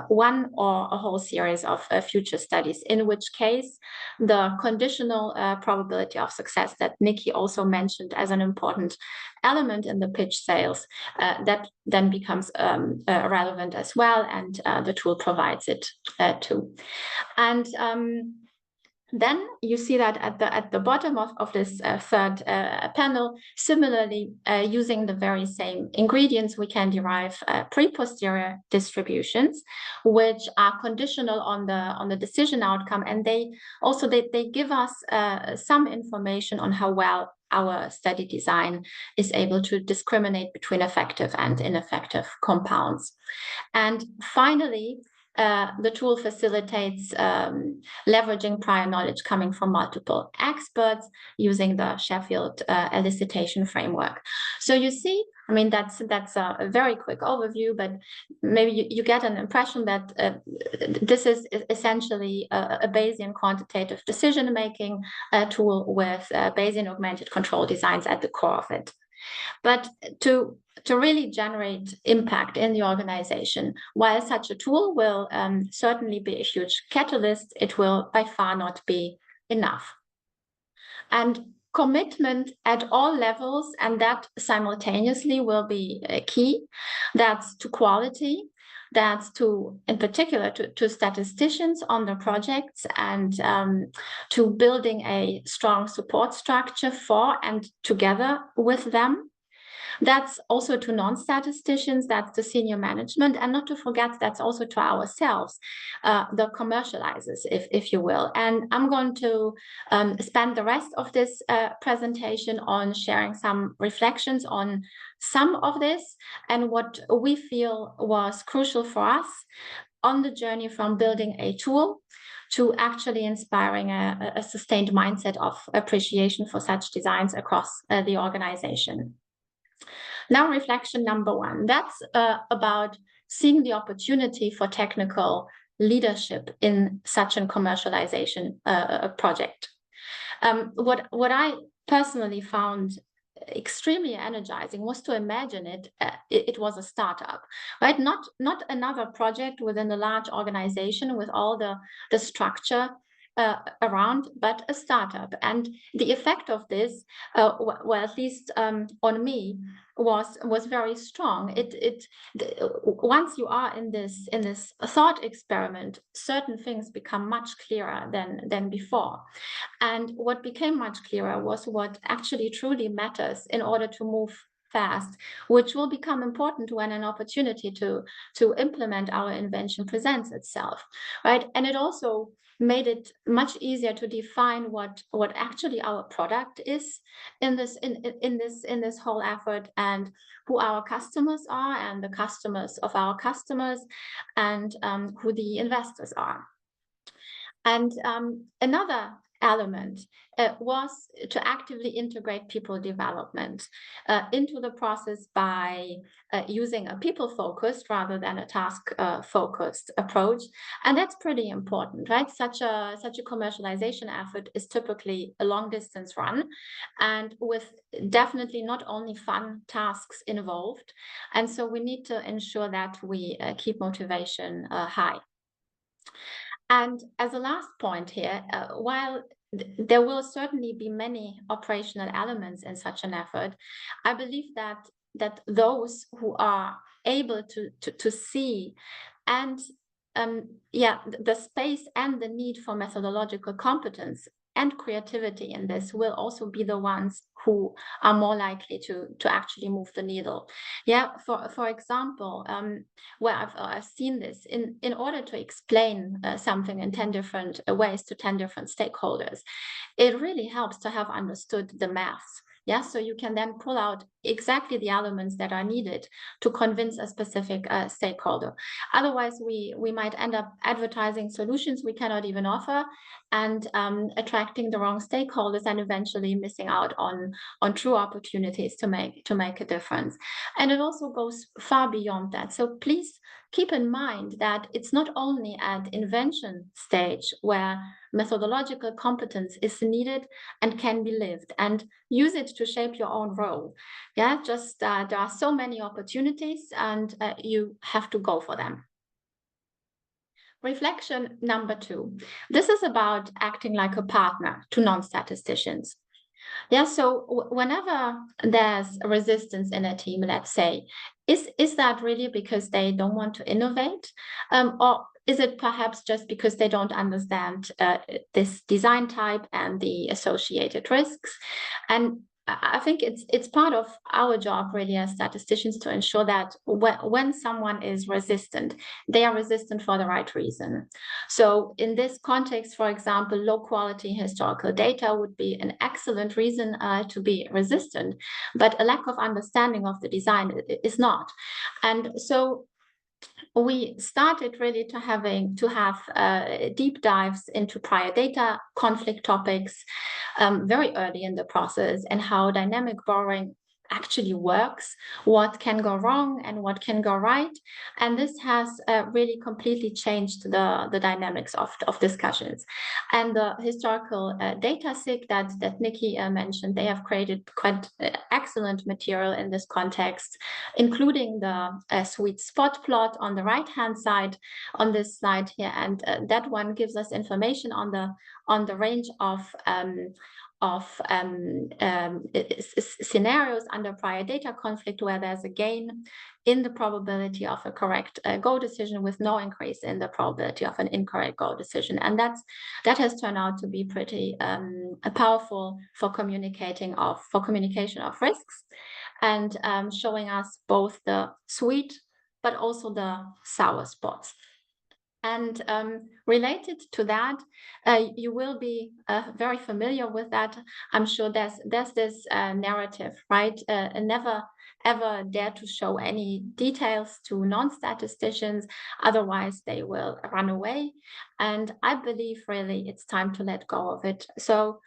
one or a whole series of future studies, in which case the conditional probability of success that Nikki also mentioned as an important element in the pitch sales, that then becomes relevant as well, and the tool provides it too. And then you see that at the bottom of this third panel, similarly, using the very same ingredients, we can derive pre-posterior distributions, which are conditional on the decision outcome, and they give us some information on how well our study design is able to discriminate between effective and ineffective compounds. And finally, the tool facilitates leveraging prior knowledge coming from multiple experts using the Sheffield elicitation framework. So you see, I mean, that's a very quick overview, but maybe you get an impression that this is essentially a Bayesian quantitative decision-making tool with Bayesian augmented control designs at the core of it. But to really generate impact in the organization, while such a tool will certainly be a huge catalyst, it will by far not be enough. And commitment at all levels, and that simultaneously will be key. That's to quality, that's to, in particular, to statisticians on the projects, and to building a strong support structure for and together with them. That's also to non-statisticians, that's to senior management, and not to forget, that's also to ourselves, the commercializers, if you will. And I'm going to spend the rest of this presentation on sharing some reflections on some of this and what we feel was crucial for us on the journey from building a tool to actually inspiring a sustained mindset of appreciation for such designs across the organization. Now, reflection number 1, that's about seeing the opportunity for technical leadership in such a commercialization project. What I personally found extremely energizing was to imagine it was a startup, right? Not another project within a large organization with all the structure around, but a startup. And the effect of this, well, at least on me, was very strong. Once you are in this thought experiment, certain things become much clearer than before. And what became much clearer was what actually truly matters in order to move fast, which will become important when an opportunity to implement our invention presents itself, right? And it also made it much easier to define what actually our product is in this whole effort, and who our customers are, and the customers of our customers, and who the investors are. And another element was to actively integrate people development into the process by using a people-focused rather than a task-focused approach. And that's pretty important, right? Such a commercialization effort is typically a long-distance run, and with definitely not only fun tasks involved. And so we need to ensure that we keep motivation high. And as a last point here, while there will certainly be many operational elements in such an effort, I believe that those who are able to see and the space and the need for methodological competence and creativity in this will also be the ones who are more likely to actually move the needle. Yeah, for example, where I've seen this, in order to explain something in 10 different ways to 10 different stakeholders, it really helps to have understood the maths. Yeah, so you can then pull out exactly the elements that are needed to convince a specific stakeholder. Otherwise, we might end up advertising solutions we cannot even offer, and attracting the wrong stakeholders, and eventually missing out on true opportunities to make a difference. And it also goes far beyond that. So please keep in mind that it's not only at invention stage where methodological competence is needed and can be lived, and use it to shape your own role. Yeah, just there are so many opportunities, and you have to go for them. Reflection number 2. This is about acting like a partner to non-statisticians. Yeah, so whenever there's a resistance in a team, let's say, is that really because they don't want to innovate? Or is it perhaps just because they don't understand this design type and the associated risks? And I think it's part of our job really as statisticians to ensure that when someone is resistant, they are resistant for the right reason. So in this context, for example, low quality historical data would be an excellent reason to be resistant, but a lack of understanding of the design is not. And so we started really to have deep dives into prior data conflict topics very early in the process, and how dynamic borrowing actually works, what can go wrong and what can go right. And this has really completely changed the dynamics of discussions. And the historical data SIG that Nikki mentioned, they have created quite excellent material in this context, including the sweet spot plot on the right-hand side on this slide here. And that one gives us information on the range of scenarios under prior data conflict where there's a gain in the probability of a correct go decision with no increase in the probability of an incorrect go decision. And that has turned out to be pretty powerful for communication of risks, and showing us both the sweet but also the sour spots. And related to that, you will be very familiar with that. I'm sure there's this narrative, right? Never ever dare to show any details to non-statisticians, otherwise they will run away. And I believe really it's time to let go of it. So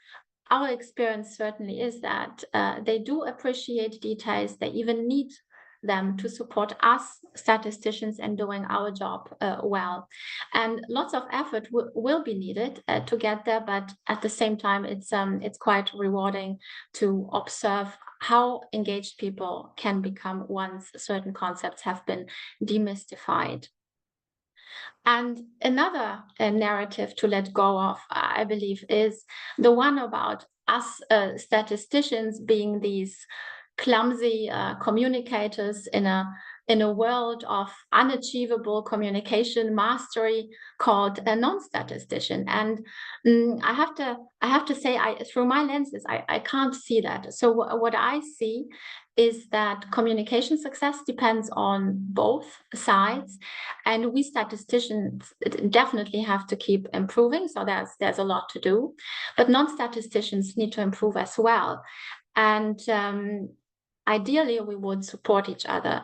our experience certainly is that they do appreciate details. They even need them to support us statisticians in doing our job well. And lots of effort will be needed to get there, but at the same time, it's quite rewarding to observe how engaged people can become once certain concepts have been demystified. And another narrative to let go of, I believe, is the one about us statisticians being these clumsy communicators in a world of unachievable communication mastery called a non-statistician. And I have to say, through my lenses, I can't see that. So what I see is that communication success depends on both sides, and we statisticians definitely have to keep improving. So there's a lot to do, but non-statisticians need to improve as well. And ideally, we would support each other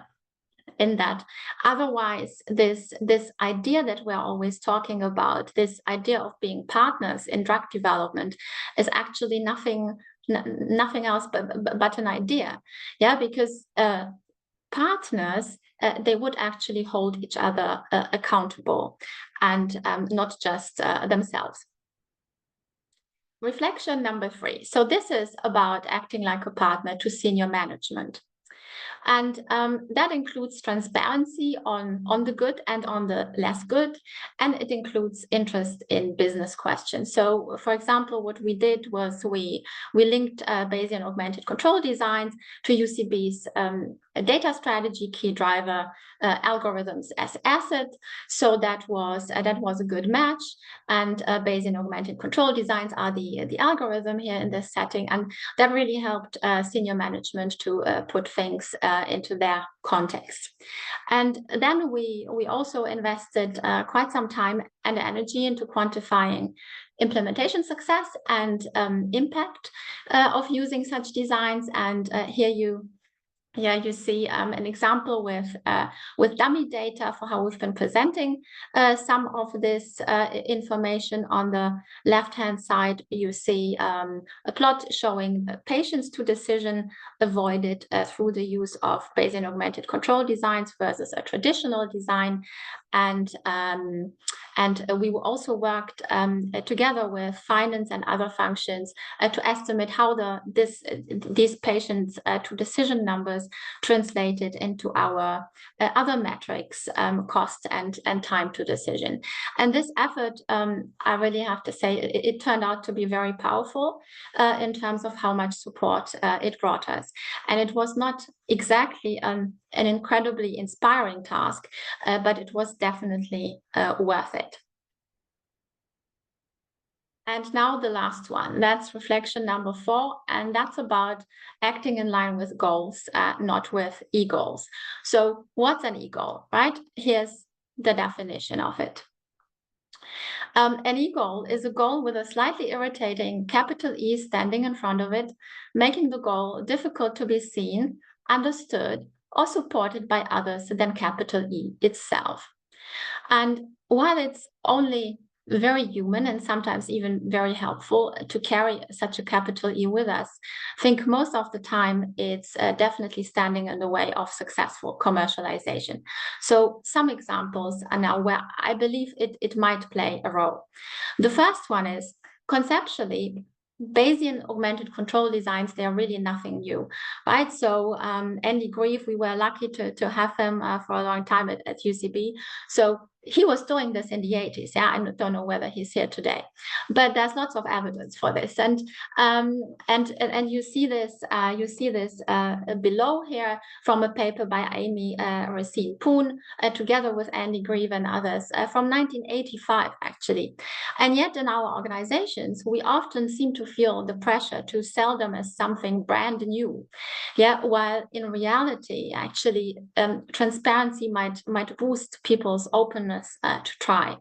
in that. Otherwise, this idea that we're always talking about, this idea of being partners in drug development, is actually nothing else but an idea. Yeah, because partners, they would actually hold each other accountable, and not just themselves. Reflection number 3. So this is about acting like a partner to senior management. And that includes transparency on the good and on the less good, and it includes interest in business questions. So, for example, what we did was we linked Bayesian augmented control designs to UCB's data strategy key driver algorithms as assets. So that was a good match. And Bayesian augmented control designs are the algorithm here in this setting, and that really helped senior management to put things into their context. And then we also invested quite some time and energy into quantifying implementation success and impact of using such designs. And here you see an example with dummy data for how we've been presenting some of this information. On the left-hand side, you see a plot showing patients to decision avoided through the use of Bayesian augmented control designs versus a traditional design. And we also worked together with finance and other functions to estimate how these patients to decision numbers translated into our other metrics, cost and time to decision. And this effort, I really have to say, it turned out to be very powerful in terms of how much support it brought us. And it was not exactly an incredibly inspiring task, but it was definitely worth it. And now the last one, that's reflection number 4, and that's about acting in line with goals, not with e-goals. So what's an e-goal, right? Here's the definition of it. An e-goal is a goal with a slightly irritating capital E standing in front of it, making the goal difficult to be seen, understood, or supported by others than capital E itself. And while it's only very human and sometimes even very helpful to carry such a capital E with us, I think most of the time it's definitely standing in the way of successful commercialization. So some examples are now where I believe it might play a role. The first one is, conceptually, Bayesian augmented control designs, they are really nothing new, right? So Andy Grieve, we were lucky to have him for a long time at UCB. So he was doing this in the 80s. Yeah, I don't know whether he's here today, but there's lots of evidence for this. And you see this below here from a paper by Amy Racine Poon together with Andy Grieve and others from 1985 actually. And yet in our organizations, we often seem to feel the pressure to sell them as something brand new. Yeah, while in reality, actually, transparency might boost people's openness to try.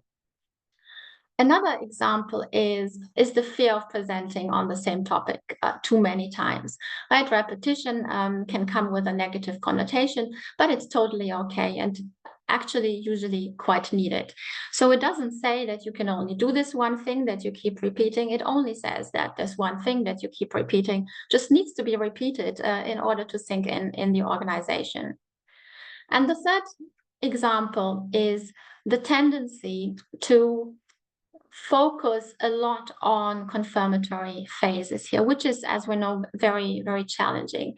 Another example is the fear of presenting on the same topic too many times, right? Repetition can come with a negative connotation, but it's totally okay and actually usually quite needed. So it doesn't say that you can only do this one thing that you keep repeating. It only says that this one thing that you keep repeating just needs to be repeated in order to sink in the organization. And the third example is the tendency to focus a lot on confirmatory phases here, which is, as we know, very, very challenging,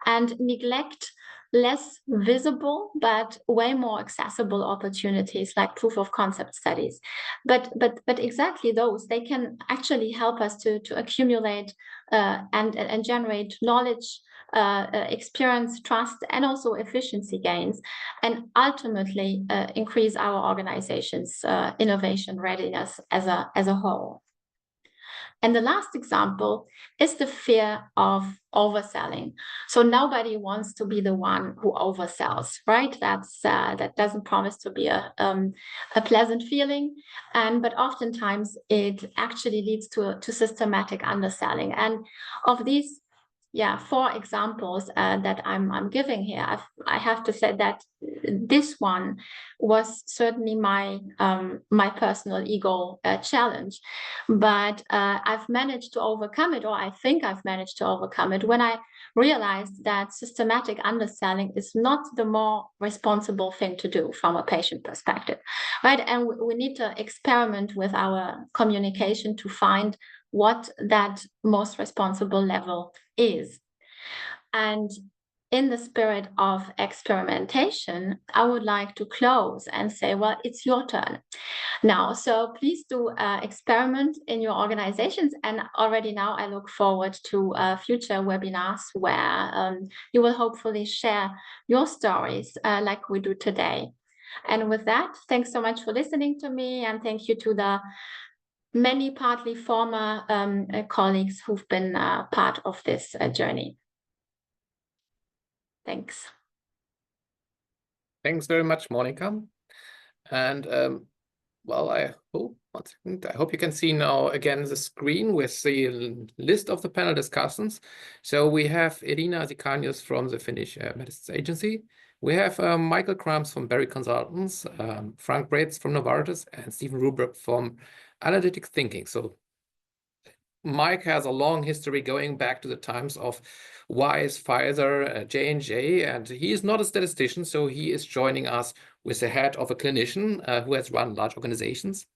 and neglect less visible but way more accessible opportunities like proof of concept studies. But exactly those, they can actually help us to accumulate and generate knowledge, experience, trust, and also efficiency gains, and ultimately increase our organization's innovation readiness as a whole. And the last example is the fear of overselling. So nobody wants to be the one who oversells, right? That doesn't promise to be a pleasant feeling, but oftentimes it actually leads to systematic underselling. And of these 4 examples that I'm giving here, I have to say that this one was certainly my personal ego challenge, but I've managed to overcome it, or I think I've managed to overcome it, when I realized that systematic underselling is not the more responsible thing to do from a patient perspective, right? And we need to experiment with our communication to find what that most responsible level is. And in the spirit of experimentation, I would like to close and say, well, it's your turn now. So please do experiment in your organizations. And already now I look forward to future webinars where you will hopefully share your stories like we do today. And with that, thanks so much for listening to me. And thank you to the many partly former colleagues who've been part of this journey. Thanks. Thanks very much, Monica. And well, I hope you can see now again the screen with the list of the panel discussants. So we have Irina Zikanius from the Finnish Medicines Agency. We have Michael Krams from Berry Consultants, Frank Breitz from Novartis, and Stephen Ruberg from Analytic Thinking. So Mike has a long history going back to the times of Wise, Pfizer, J&J, and he is not a statistician, so he is joining us with the head of a clinician who has run large organizations.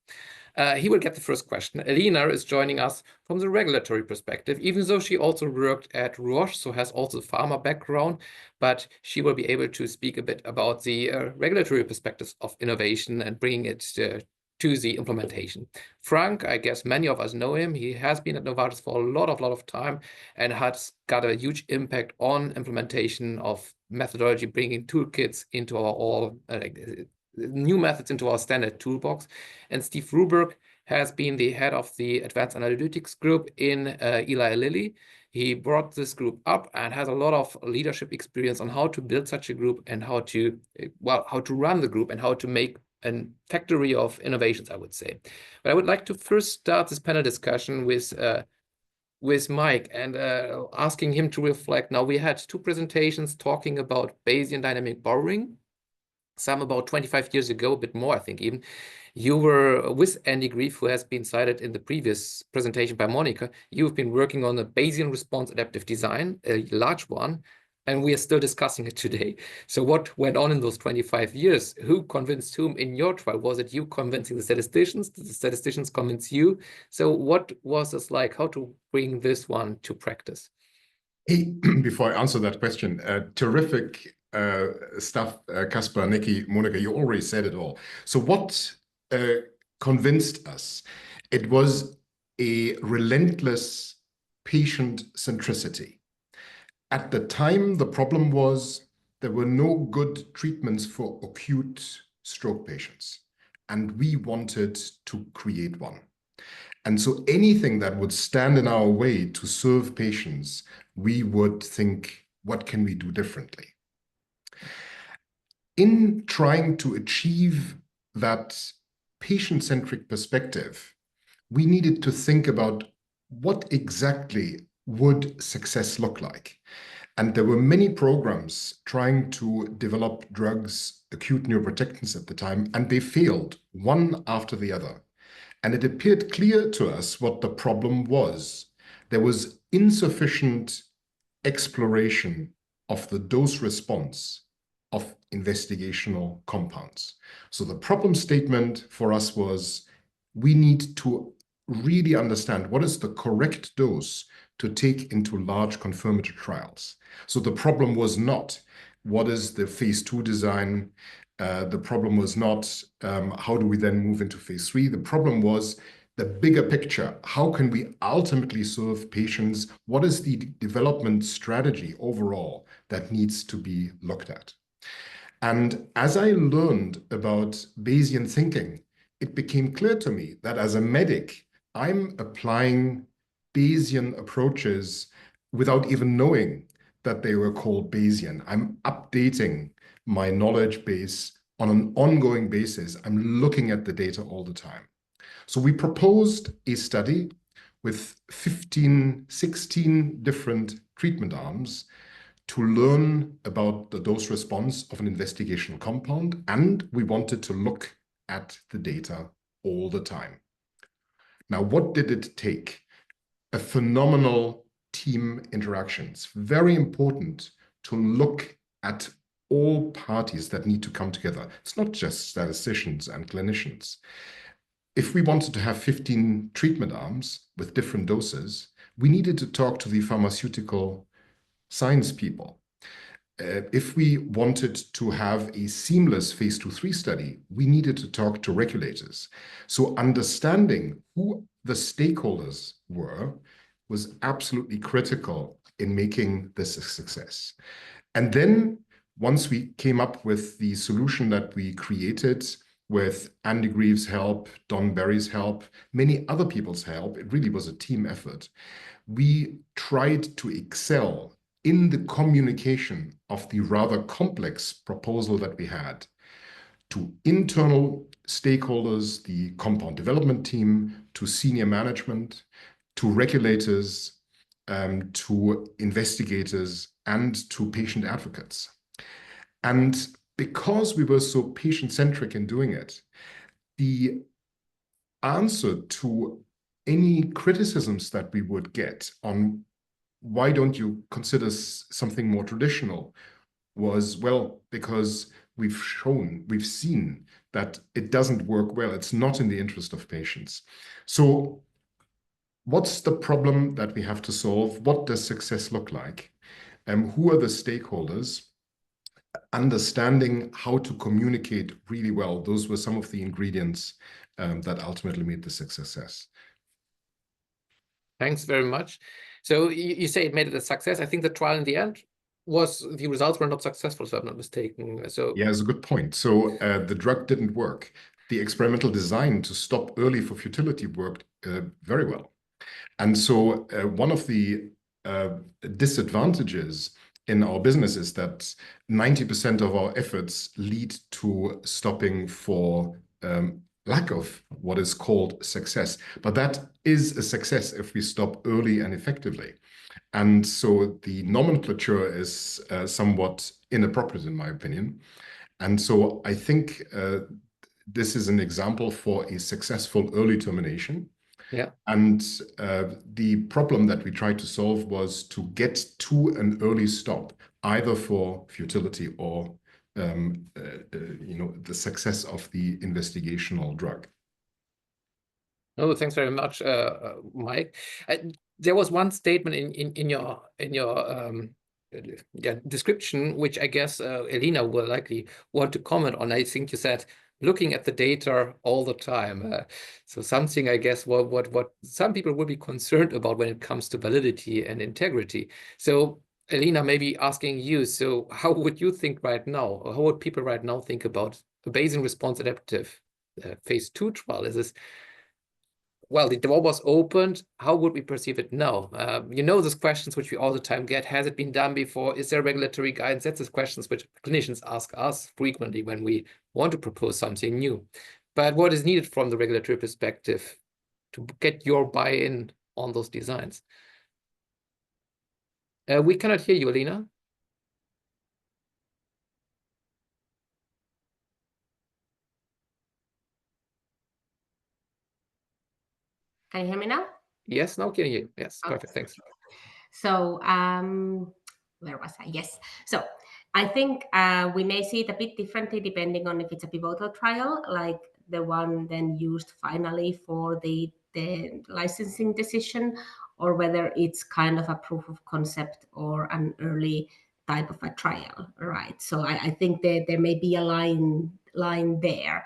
He will get the first question. Elena is joining us from the regulatory perspective, even though she also worked at Roche, so has also a pharma background, but she will be able to speak a bit about the regulatory perspectives of innovation and bringing it to the implementation. Frank, I guess many of us know him. He has been at Novartis for a lot of time and has got a huge impact on implementation of methodology, bringing toolkits into our new methods into our standard toolbox. And Steve Ruberg has been the head of the Advanced Analytics group in Eli Lilly. He brought this group up and has a lot of leadership experience on how to build such a group and how to run the group and how to make a factory of innovations, I would say. But I would like to first start this panel discussion with Mike and asking him to reflect. Now, we had 2 presentations talking about Bayesian dynamic borrowing, some about 25 years ago, a bit more, I think even. You were with Andy Grief, who has been cited in the previous presentation by Monica. You've been working on a Bayesian response adaptive design, a large one, and we are still discussing it today. So what went on in those 25 years? Who convinced whom in your trial? Was it you convincing the statisticians? Did the statisticians convince you? So what was this like? How to bring this one to practice? Hey, before I answer that question, terrific stuff, Caspar, Nikki, Monica, you already said it all. So what convinced us? It was a relentless patient centricity. At the time, the problem was there were no good treatments for acute stroke patients, and we wanted to create one. And so anything that would stand in our way to serve patients, we would think, what can we do differently? In trying to achieve that patient-centric perspective, we needed to think about what exactly would success look like. And there were many programs trying to develop drugs, acute neuroprotectants at the time, and they failed one after the other. And it appeared clear to us what the problem was. There was insufficient exploration of the dose response of investigational compounds. So the problem statement for us was, we need to really understand what is the correct dose to take into large confirmatory trials. So the problem was not what is the phase 2 design. The problem was not how do we then move into phase 3. The problem was the bigger picture. How can we ultimately serve patients? What is the development strategy overall that needs to be looked at? And as I learned about Bayesian thinking, it became clear to me that as a medic, I'm applying Bayesian approaches without even knowing that they were called Bayesian. I'm updating my knowledge base on an ongoing basis. I'm looking at the data all the time. So we proposed a study with 16 different treatment arms to learn about the dose response of an investigational compound, and we wanted to look at the data all the time. Now, what did it take? A phenomenal team interactions. Very important to look at all parties that need to come together. It's not just statisticians and clinicians. If we wanted to have 15 treatment arms with different doses, we needed to talk to the pharmaceutical science people. If we wanted to have a seamless phase 2-3 study, we needed to talk to regulators. So understanding who the stakeholders were was absolutely critical in making this a success. And then once we came up with the solution that we created with Andy Greaves' help, Don Berry's help, many other people's help, it really was a team effort. We tried to excel in the communication of the rather complex proposal that we had to internal stakeholders, the compound development team, to senior management, to regulators, to investigators, and to patient advocates. And because we were so patient-centric in doing it, the answer to any criticisms that we would get on why don't you consider something more traditional was, well, because we've seen that it doesn't work well. It's not in the interest of patients. So what's the problem that we have to solve? What does success look like? Who are the stakeholders? Understanding how to communicate really well. Those were some of the ingredients that ultimately made the success. Thanks very much. So you say it made it a success. I think the trial in the end the results were not successful, if I'm not mistaken. So yeah, it's a good point. So the drug didn't work. The experimental design to stop early for futility worked very well. And so one of the disadvantages in our business is that 90% of our efforts lead to stopping for lack of what is called success. But that is a success if we stop early and effectively. And so the nomenclature is somewhat inappropriate, in my opinion. And so I think this is an example for a successful early termination. yeah. And the problem that we tried to solve was to get to an early stop, either for futility or the success of the investigational drug. Oh, thanks very much, Mike. There was one statement in your description, which I guess Elina will likely want to comment on. I think you said looking at the data all the time. So something, I guess, what some people will be concerned about when it comes to validity and integrity. So Elina, maybe asking you, so how would you think right now, or how would people right now think about the Bayesian response adaptive phase 2 trial? Is this, well, the door was opened. How would we perceive it now? Those questions which we all the time get. Has it been done before? Is there regulatory guidance? That's the questions which clinicians ask us frequently when we want to propose something new. But what is needed from the regulatory perspective to get your buy-in on those designs? We cannot hear you, Elina. Can you hear me now? Yes, now can you hear you? Yes, Okay. perfect, thanks. So where was I? Yes. So I think we may see it a bit differently depending on if it's a pivotal trial, like the one then used finally for the licensing decision, or whether it's kind of a proof of concept or an early type of a trial, right? So I think there may be a line there.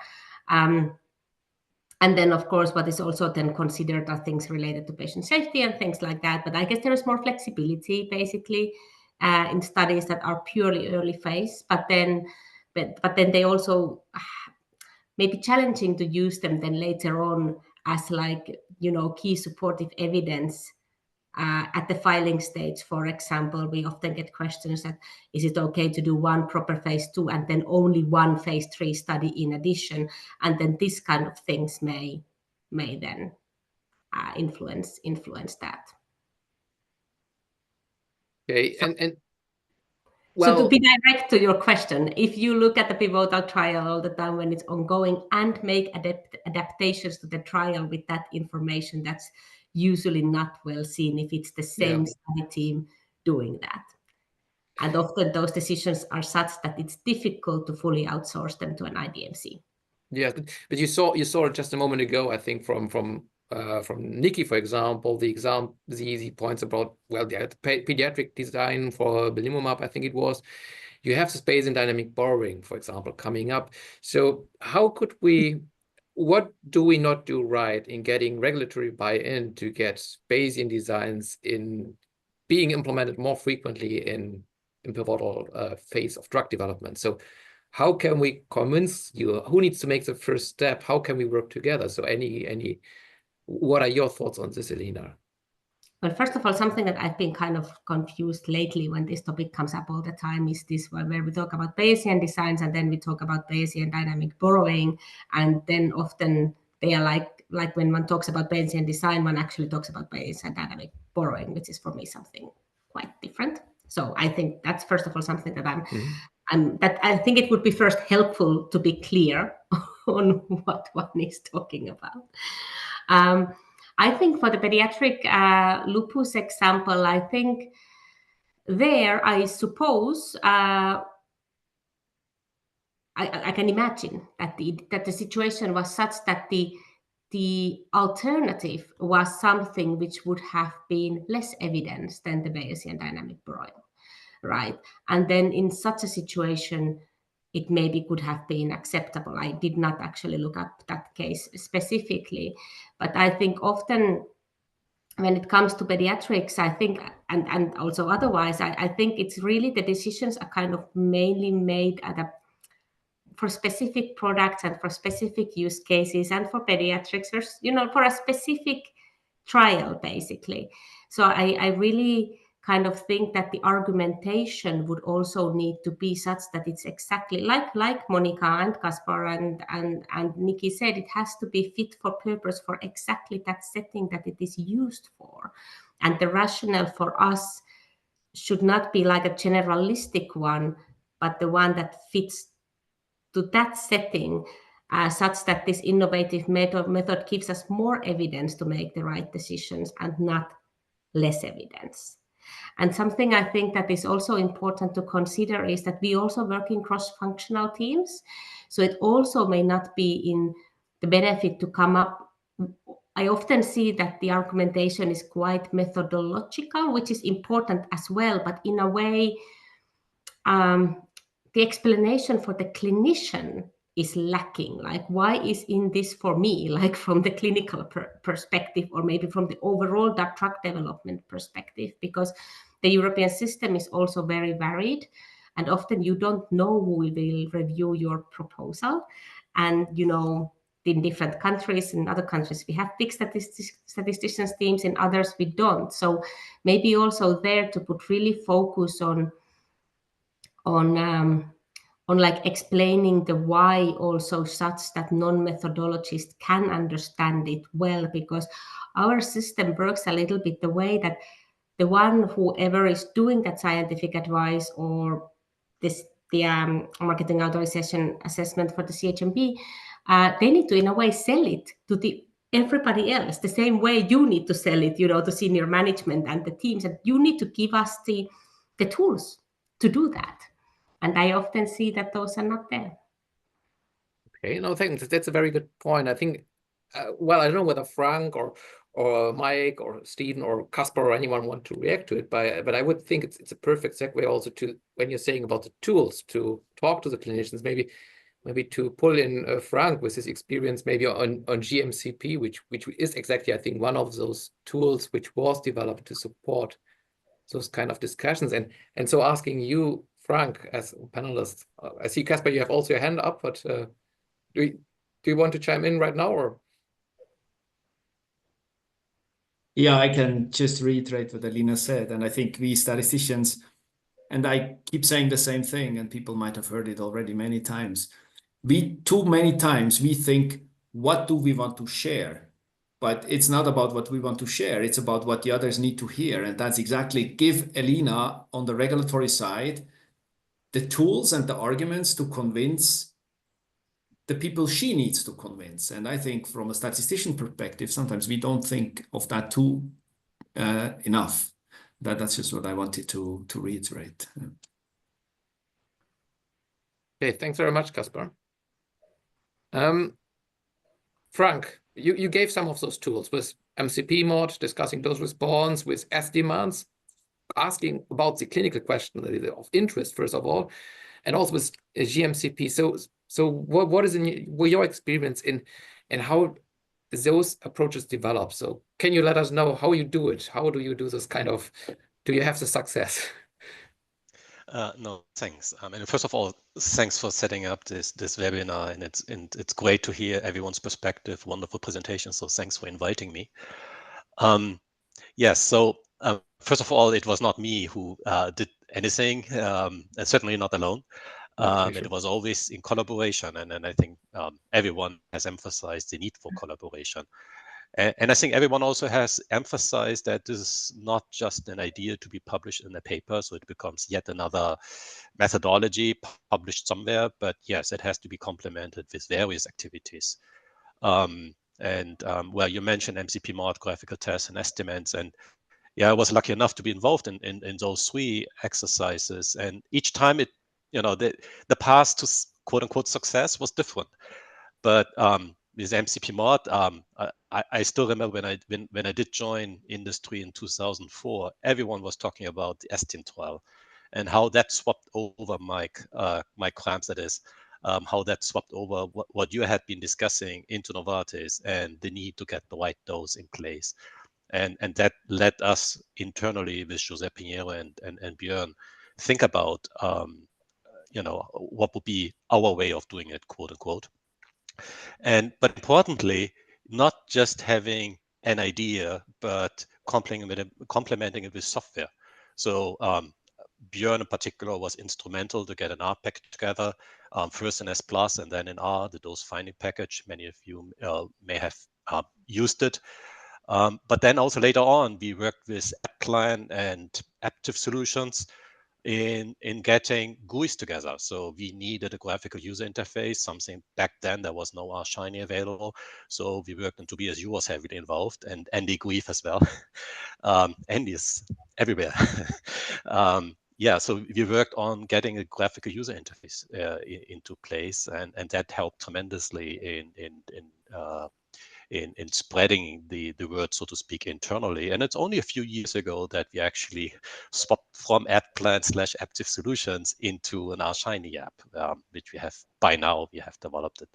And then, of course, what is also then considered are things related to patient safety and things like that. But I guess there is more flexibility, basically, in studies that are purely early phase. But then they also may be challenging to use them then later on as like, key supportive evidence at the filing stage. For example, we often get questions that, is it okay to do one proper phase 2 and then only one phase 3 study in addition? And then this kind of things may then influence that. Okay, So, and so to be direct to your question, if you look at the pivotal trial all the time when it's ongoing and make adaptations to the trial with that information, that's usually not well seen if it's the same study team doing that. And often those decisions are such that it's difficult to fully outsource them to an IDMC. Yeah, but you saw just a moment ago, I think from Nikki, for example, the easy points about, well, the pediatric design for belimumab, I think it was. You have the Bayesian dynamic borrowing, for example, coming up. So what do we not do right in getting regulatory buy-in to get Bayesian designs being implemented more frequently in pivotal phase of drug development? So how can we convince you? Who needs to make the first step? How can we work together? So what are your thoughts on this, Elina? Well, first of all, something that I've been kind of confused lately when this topic comes up all the time is this one where we talk about Bayesian designs and then we talk about Bayesian dynamic borrowing. And then often they are like when one talks about Bayesian design, one actually talks about Bayesian dynamic borrowing, which is for me something quite different. So I think that's first of all something that that I think it would be first helpful to be clear on what one is talking about. I think for the pediatric lupus example, I think there, I suppose, I can imagine that the situation was such that the alternative was something which would have been less evidence than the Bayesian dynamic borrowing, right? And then in such a situation, it maybe could have been acceptable. I did not actually look up that case specifically, but I think often when it comes to pediatrics, I think, and also otherwise, I think it's really the decisions are kind of mainly made for specific products and for specific use cases and for pediatrics, or, for a specific trial, basically. So I really kind of think that the argumentation would also need to be such that it's exactly like Monica and Kaspar and Nikki said, it has to be fit for purpose for exactly that setting that it is used for. And the rationale for us should not be like a generalistic one, but the one that fits to that setting, such that this innovative method gives us more evidence to make the right decisions and not less evidence. And something I think that is also important to consider is that we also work in cross-functional teams. So it also may not be in the benefit to come up. I often see that the argumentation is quite methodological, which is important as well, but in a way, the explanation for the clinician is lacking. Like, why is in this for me, like from the clinical perspective, or maybe from the overall drug development perspective, because the European system is also very varied. And often you don't know who will review your proposal. And, in different countries, in other countries, we have big statisticians teams, in others we don't. So maybe also there to put really focus on like explaining the why also, such that non-methodologists can understand it well, because our system works a little bit the way that the whoever is doing that scientific advice or the marketing authorization assessment for the CHMP, they need to in a way sell it to everybody else the same way you need to sell it, to senior management and the teams, and you need to give us the tools to do that. And I often see that those are not there. Okay, no, thanks. That's a very good point. I think, well, I don't know whether Frank or Mike or Stephen or Casper or anyone want to react to it, but I would think it's a perfect segue also to when you're saying about the tools to talk to the clinicians, maybe to pull in Frank with his experience maybe on GMCP, which is exactly, I think, one of those tools which was developed to support those kind of discussions. And so asking you, Frank, as a panelist, I see, Casper, you have also your hand up, but do you want to chime in right now, or? Yeah, I can just reiterate what Alina said. And I think we statisticians, and I keep saying the same thing, and people might have heard it already many times. Too many times we think, what do we want to share? But it's not about what we want to share. It's about what the others need to hear. And that's exactly give Alina on the regulatory side the tools and the arguments to convince the people she needs to convince. And I think from a statistician perspective, sometimes we don't think of that too enough. That's just what I wanted to reiterate. Okay, thanks very much, Casper. Frank, you gave some of those tools with MCP mod, discussing dose response, with S demands, asking about the clinical question of interest, first of all, and also with GMCP. So what is your experience in how those approaches develop? So can you let us know how you do it? How do you do this kind of, do you have the success? No, thanks. And first of all, thanks for setting up this webinar, and it's great to hear everyone's perspective. Wonderful presentation. So thanks for inviting me. Yes. So first of all, it was not me who did anything, and certainly not alone. It was always in collaboration, and I think everyone has emphasized the need for collaboration. And I think everyone also has emphasized that this is not just an idea to be published in a paper, so it becomes yet another methodology published somewhere, but yes, it has to be complemented with various activities. Well, you mentioned MCP mod, graphical tests, and estimates, and yeah, I was lucky enough to be involved in those three exercises, and each time the path to quote unquote success was different. But with MCP mod, I still remember when I did join industry in 2004, everyone was talking about the STIN trial and how that swapped over my clamps, that is, how that swapped over what you had been discussing into Novartis and the need to get the right dose in place. And that led us internally with José Pinheiro and Björn think about what would be our way of doing it, quote unquote. But importantly, not just having an idea, but complementing it with software. So Björn in particular was instrumental to get an R package together, first in S Plus and then in R, the dose finding package. Many of you may have used it. But then also later on, we worked with AppClient and Aptiv Solutions in getting GUIs together. So we needed a graphical user interface, something back then there was no R Shiny available. So we worked, and Tobias, you was heavily involved, and Andy Guif as well. Andy is everywhere. Yeah, so we worked on getting a graphical user interface into place, and that helped tremendously in spreading the word, so to speak, internally. And it's only a few years ago that we actually swapped from AppClient/Aptiv Solutions into an R Shiny app, which we have by now, we have developed it.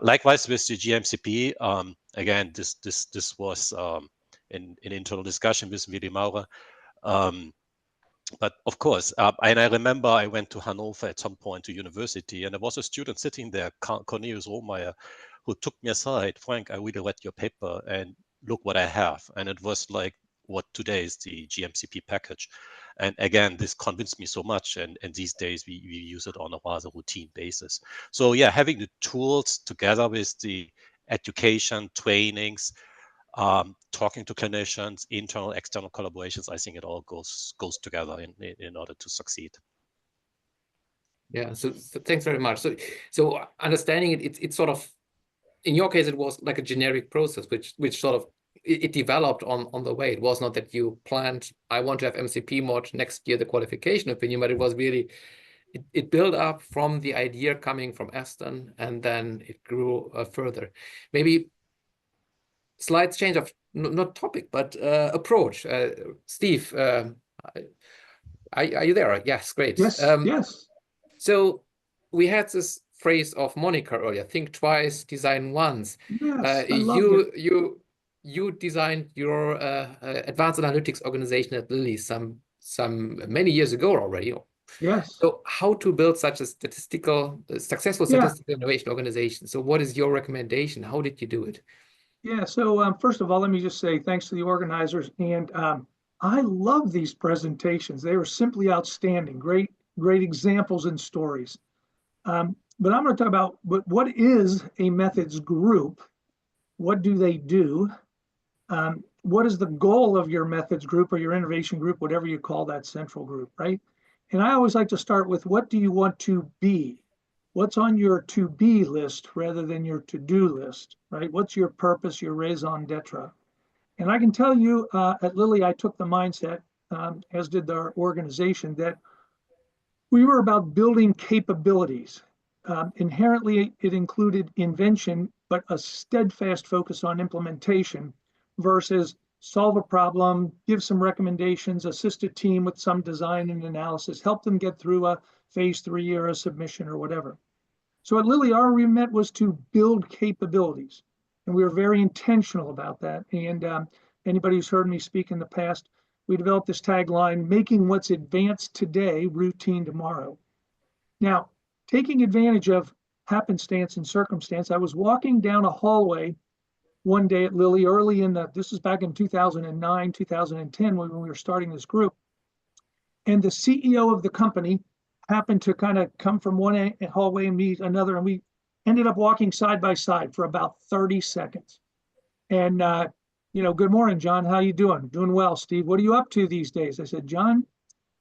Likewise with the GMCP, again, this was in internal discussion with Willy Maurer. But of course, and I remember I went to Hanover at some point to university, and there was a student sitting there, Cornelius Rohmeyer, who took me aside. Frank, I really read your paper, and look what I have. And it was like what today is the GMCP package. And again, this convinced me so much. And these days we use it on a rather routine basis. So yeah, having the tools together with the education, trainings, talking to clinicians, internal, external collaborations, I think it all goes together in order to succeed. Yeah, so thanks very much. So understanding it's sort of, in your case, it was like a generic process, which sort of it developed on the way. It was not that you planned, I want to have MCP mod next year, the qualification opinion, but it was really it built up from the idea coming from Aston, and then it grew further. Maybe slight change of not topic, but approach. Steve, are you there? Yes, great. Yes, yes. So we had this phrase of Monica earlier: think twice, design once. Yes, I love it. You designed your advanced analytics organization at Lilly some many years ago already. Yes. So how to build such a successful statistical innovation organization? So what is your recommendation? How did you do it? Yeah, so first of all, let me just say thanks to the organizers. And I love these presentations. They were simply outstanding. Great examples and stories. But I'm going to talk about what is a methods group? What do they do? What is the goal of your methods group or your innovation group, whatever you call that central group, right? And I always like to start with, what do you want to be? What's on your to-be list rather than your to-do list, right? What's your purpose, your raison d'etre? And I can tell you at Lilly, I took the mindset, as did our organization, that we were about building capabilities. Inherently, it included invention, but a steadfast focus on implementation versus solve a problem, give some recommendations, assist a team with some design and analysis, help them get through a phase 3 or a submission or whatever. So at Lilly, our remit was to build capabilities, and we were very intentional about that. And anybody who's heard me speak in the past, we developed this tagline, making what's advanced today routine tomorrow. Now, taking advantage of happenstance and circumstance, I was walking down a hallway one day at Lilly early this is back in 2009, 2010, when we were starting this group. And the CEO of the company happened to kind of come from one hallway and meet another. And we ended up walking side by side for about 30 seconds. And, good morning, John. How you doing? Doing well, Steve. What are you up to these days? I said, John,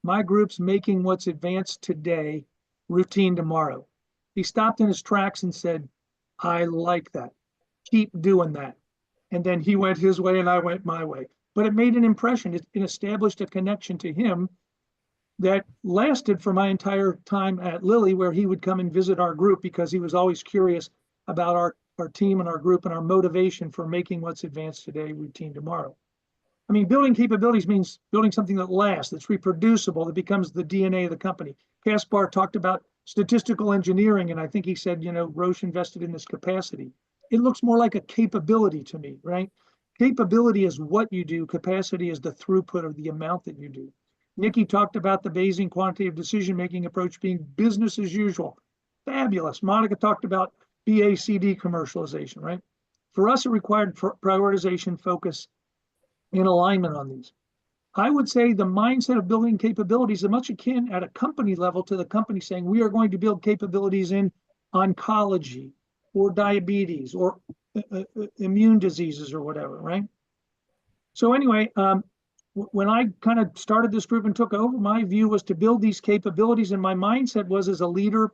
my group's making what's advanced today routine tomorrow. He stopped in his tracks and said, I like that. Keep doing that. And then he went his way and I went my way. But it made an impression. It established a connection to him that lasted for my entire time at Lilly, where he would come and visit our group because he was always curious about our team and our group and our motivation for making what's advanced today routine tomorrow. I mean, building capabilities means building something that lasts, that's reproducible, that becomes the DNA of the company. Caspar talked about statistical engineering, and I think he said, Roche invested in this capacity. It looks more like a capability to me, right? Capability is what you do. Capacity is the throughput of the amount that you do. Nikki talked about the Bayesian quantitative decision-making approach being business as usual. Fabulous. Monica talked about BACD commercialization, right? For us, it required prioritization, focus, and alignment on these. I would say the mindset of building capabilities is much akin at a company level to the company saying, we are going to build capabilities in oncology or diabetes or immune diseases or whatever, right? So anyway, when I kind of started this group and took over, my view was to build these capabilities, and my mindset was, as a leader,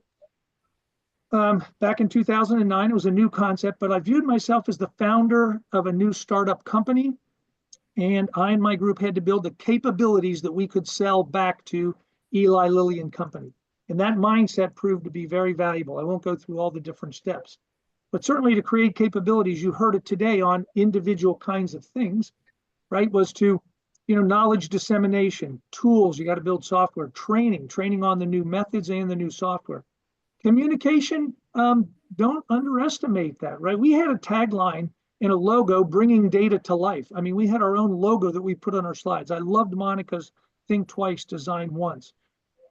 back in 2009, it was a new concept, but I viewed myself as the founder of a new startup company, and I and my group had to build the capabilities that we could sell back to Eli Lilly and Company. And that mindset proved to be very valuable. I won't go through all the different steps, but certainly to create capabilities, you heard it today on individual kinds of things, right, was to knowledge dissemination, tools, you got to build software, training on the new methods and the new software. Communication, don't underestimate that, right? We had a tagline and a logo, bringing data to life. I mean, we had our own logo that we put on our slides. I loved Monica's think twice, design once.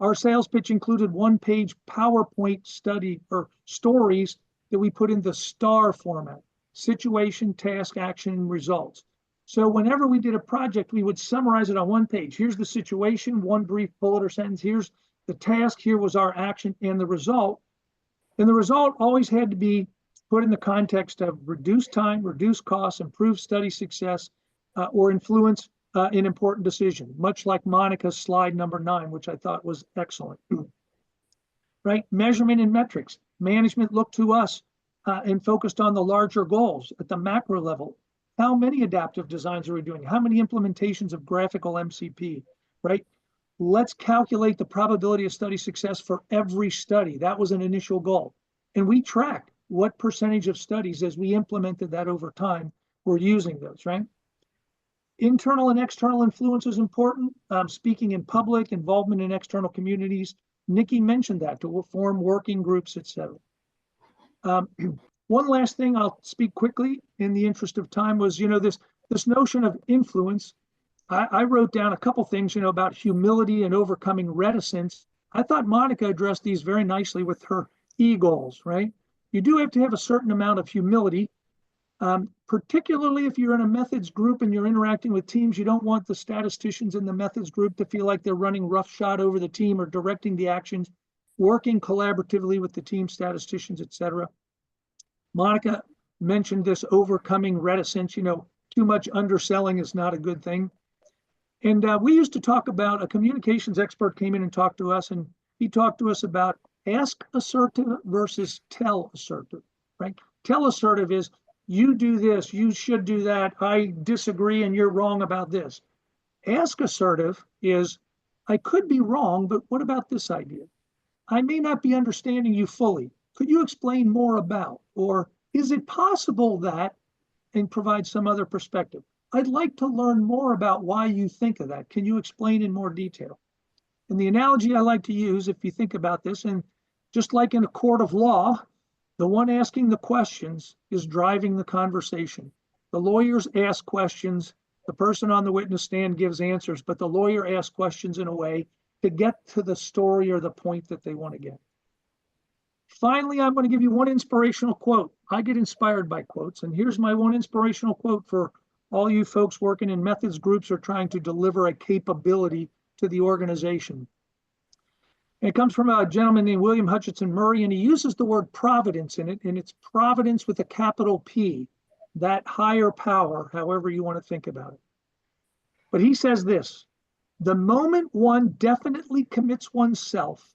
Our sales pitch included one-page PowerPoint study or stories that we put in the STAR format: situation, task, action, and results. So whenever we did a project, we would summarize it on one page. Here's the situation, one brief bullet or sentence. Here's the task. Here was our action and the result. And the result always had to be put in the context of reduced time, reduced costs, improved study success, or influence an important decision, much like Monica's slide number 9, which I thought was excellent. Right? Measurement and metrics. Management looked to us and focused on the larger goals at the macro level. How many adaptive designs are we doing? How many implementations of graphical MCP, right? let's calculate the probability of study success for every study. That was an initial goal. And we tracked what percentage of studies, as we implemented that over time, were using those, right? Internal and external influence is important. Speaking in public, involvement in external communities. Nikki mentioned that, to form working groups, etc. One last thing I'll speak quickly in the interest of time was, this notion of influence. I wrote down a couple things, about humility and overcoming reticence. I thought Monica addressed these very nicely with her E-goals, right? You do have to have a certain amount of humility, particularly if you're in a methods group and you're interacting with teams. You don't want the statisticians in the methods group to feel like they're running roughshod over the team or directing the actions, working collaboratively with the team statisticians, etc. Monica mentioned this overcoming reticence. Too much underselling is not a good thing. And we used to talk about, a communications expert came in and talked to us, and he talked to us about ask assertive versus tell assertive, right? Tell assertive is, you do this, you should do that, I disagree and you're wrong about this. Ask assertive is, I could be wrong, but what about this idea? I may not be understanding you fully. Could you explain more about? Or is it possible that, and provide some other perspective? I'd like to learn more about why you think of that. Can you explain in more detail? And the analogy I like to use, if you think about this, and just like in a court of law, the one asking the questions is driving the conversation. The lawyers ask questions, the person on the witness stand gives answers, but the lawyer asks questions in a way to get to the story or the point that they want to get. Finally, I'm going to give you one inspirational quote. I get inspired by quotes, and here's my one inspirational quote for all you folks working in methods groups or trying to deliver a capability to the organization. And it comes from a gentleman named William Hutchinson Murray, and he uses the word providence in it, and it's providence with a capital P, that higher power, however you want to think about it. But he says this: the moment one definitely commits oneself,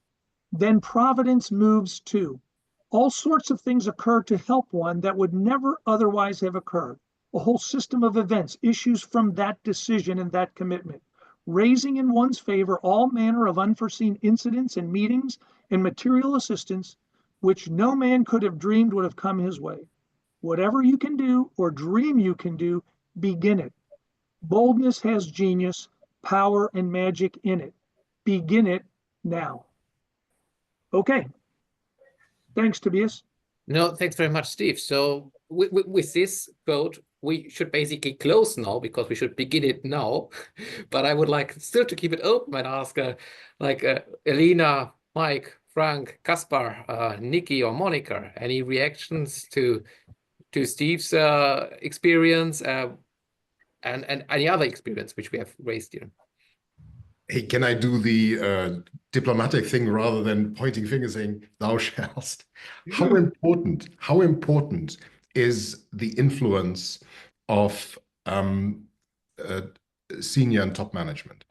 then providence moves too. All sorts of things occur to help one that would never otherwise have occurred. A whole system of events issues from that decision and that commitment, raising in one's favor all manner of unforeseen incidents and meetings and material assistance, which no man could have dreamed would have come his way. Whatever you can do or dream you can do, begin it. Boldness has genius, power, and magic in it. Begin it now. Okay. Thanks, Tobias. No, thanks very much, Steve. So with this quote, we should basically close now because we should begin it now. But I would like still to keep it open and ask Elina, Mike, Frank, Kaspar, Nikki, or Monica, any reactions to Steve's experience and any other experience which we have raised here? Hey, can I do the diplomatic thing rather than pointing fingers saying thou shalt? How important is the influence of senior and top management?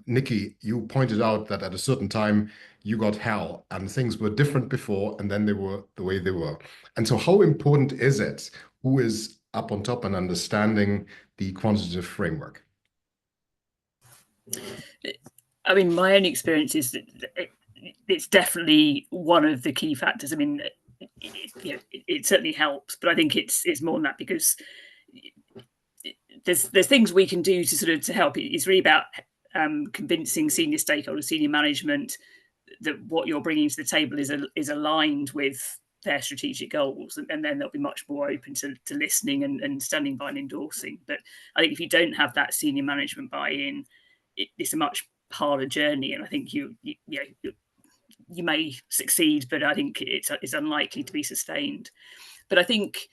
Nikki, you pointed out that at a certain time you got hell and things were different before and then they were the way they were. And so how important is it who is up on top and understanding the quantitative framework? I mean, my own experience is that it's definitely one of the key factors. I mean, it certainly helps, but I think it's more than that, because there's things we can do to help. It's really about convincing senior stakeholders, senior management, that what you're bringing to the table is aligned with their strategic goals, and then they'll be much more open to listening and standing by and endorsing. But I think if you don't have that senior management buy-in, it's a much harder journey, and I think you may succeed, but I think it's unlikely to be sustained. But I think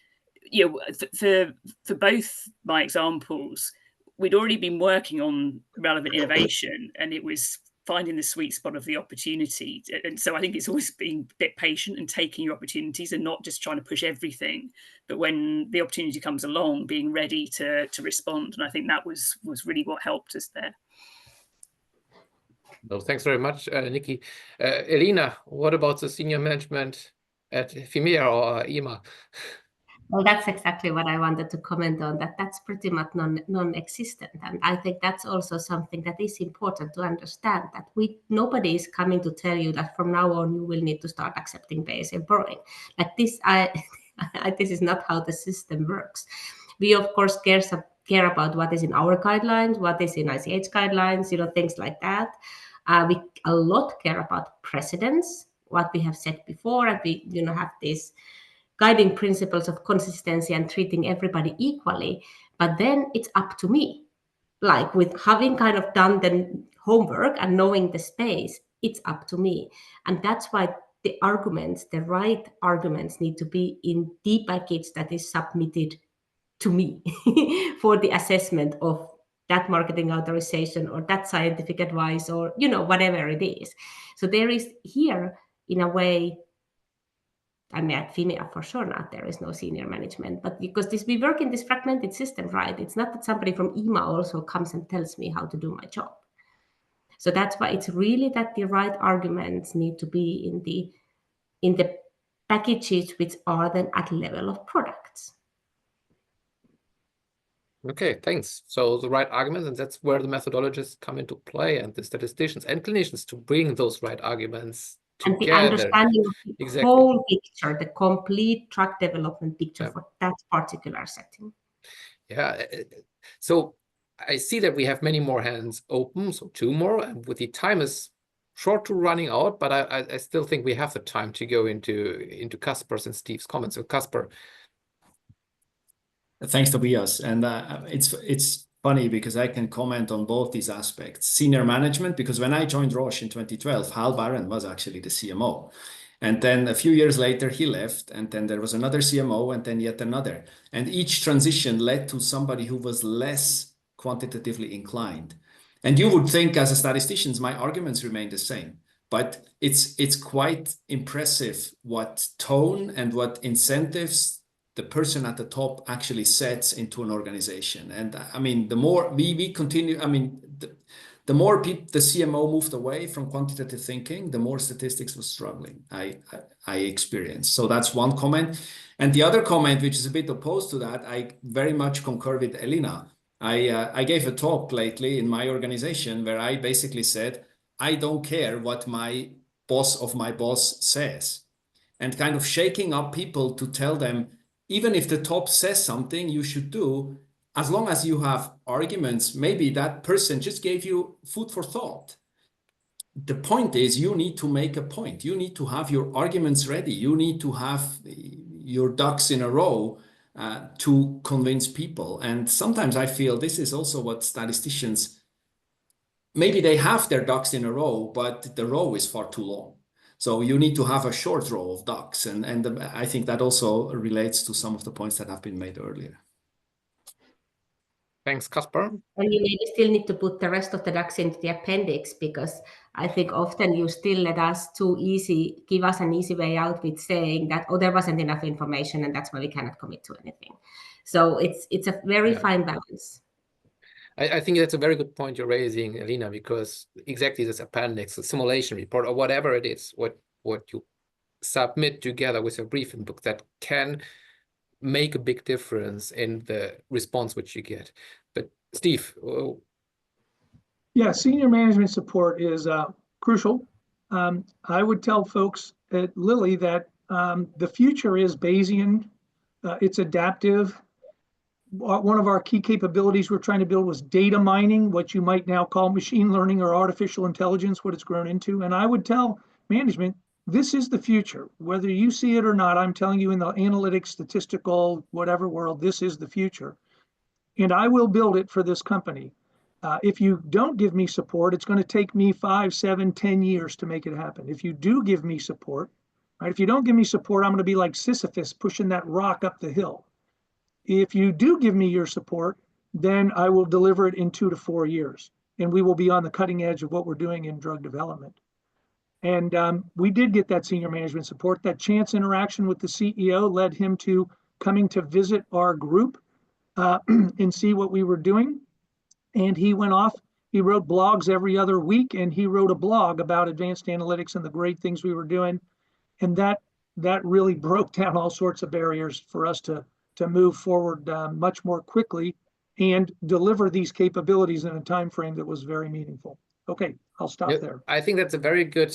for both my examples, we'd already been working on relevant innovation, and it was finding the sweet spot of the opportunity. And so I think it's always being a bit patient and taking your opportunities and not just trying to push everything, but when the opportunity comes along, being ready to respond. And I think that was really what helped us there. No, thanks very much, Nikki. Elina, what about the senior management at FIMEA or EMA? Well, that's exactly what I wanted to comment on, that's pretty much non-existent. And I think that's also something that is important to understand, that nobody is coming to tell you that from now on you will need to start accepting Bayesian borrowing. Like this, this is not how the system works. We, of course, care about what is in our guidelines, what is in ICH guidelines, things like that. We a lot care about precedents, what we have said before, and we have these guiding principles of consistency and treating everybody equally. But then it's up to me, like with having kind of done the homework and knowing the space, it's up to me. And that's why the right arguments need to be in the package that is submitted to me for the assessment of that marketing authorization or that scientific advice or whatever it is. So there is here, in a way, I mean, at Fimea for sure not, there is no senior management, but because we work in this fragmented system, right? It's not that somebody from EMA also comes and tells me how to do my job. So that's why it's really that the right arguments need to be in the packages which are then at level of products. Okay, thanks. So the right arguments, and that's where the methodologists come into play, and the statisticians and clinicians to bring those right arguments together. And the understanding of the whole picture, the complete drug development picture for that particular setting. Yeah. So I see that we have many more hands open, so 2 more, and with the time is short to running out, but I still think we have the time to go into Kasper's and Steve's comments. So Kasper. Thanks, Tobias. And it's funny because I can comment on both these aspects. Senior management, because when I joined Roche in 2012, Hal Barron was actually the CMO. And then a few years later, he left, and then there was another CMO, and then yet another. And each transition led to somebody who was less quantitatively inclined. And you would think, as a statistician, my arguments remain the same. But it's quite impressive what tone and what incentives the person at the top actually sets into an organization. And I mean, the more we continue, I mean, the more the CMO moved away from quantitative thinking, the more statistics was struggling, I experienced. So that's one comment. And the other comment, which is a bit opposed to that, I very much concur with Elina. I gave a talk lately in my organization where I basically said, I don't care what my boss of my boss says, and kind of shaking up people to tell them, even if the top says something you should do, as long as you have arguments, maybe that person just gave you food for thought. The point is, you need to make a point. You need to have your arguments ready. You need to have your ducks in a row to convince people. And sometimes I feel this is also what statisticians, maybe they have their ducks in a row, but the row is far too long. So you need to have a short row of ducks. And I think that also relates to some of the points that have been made earlier. Thanks, Kasper. And you maybe still need to put the rest of the ducks into the appendix, because I think often you still give us an easy way out with saying that, oh, there wasn't enough information and that's why we cannot commit to anything. So it's a very fine balance. I think that's a very good point you're raising, Elina, because exactly this appendix, a simulation report, or whatever it is, what you submit together with your briefing book, that can make a big difference in the response which you get. But Steve. Yeah, senior management support is crucial. I would tell folks at Lilly that the future is Bayesian. It's adaptive. One of our key capabilities we're trying to build was data mining, what you might now call machine learning or artificial intelligence, what it's grown into. And I would tell management, this is the future. Whether you see it or not, I'm telling you, in the analytics, statistical, whatever world, this is the future. And I will build it for this company. If you don't give me support, it's going to take me 5, 7, 10 years to make it happen. If you do give me support, right? If you don't give me support, I'm going to be like Sisyphus pushing that rock up the hill. If you do give me your support, then I will deliver it in 2 to 4 years, and we will be on the cutting edge of what we're doing in drug development. And we did get that senior management support. That chance interaction with the CEO led him to coming to visit our group and see what we were doing. And he went off, he wrote blogs every other week, and he wrote a blog about advanced analytics and the great things we were doing. And that really broke down all sorts of barriers for us to to move forward much more quickly and deliver these capabilities in a time frame that was very meaningful. Okay, I'll stop there. I think that's a very good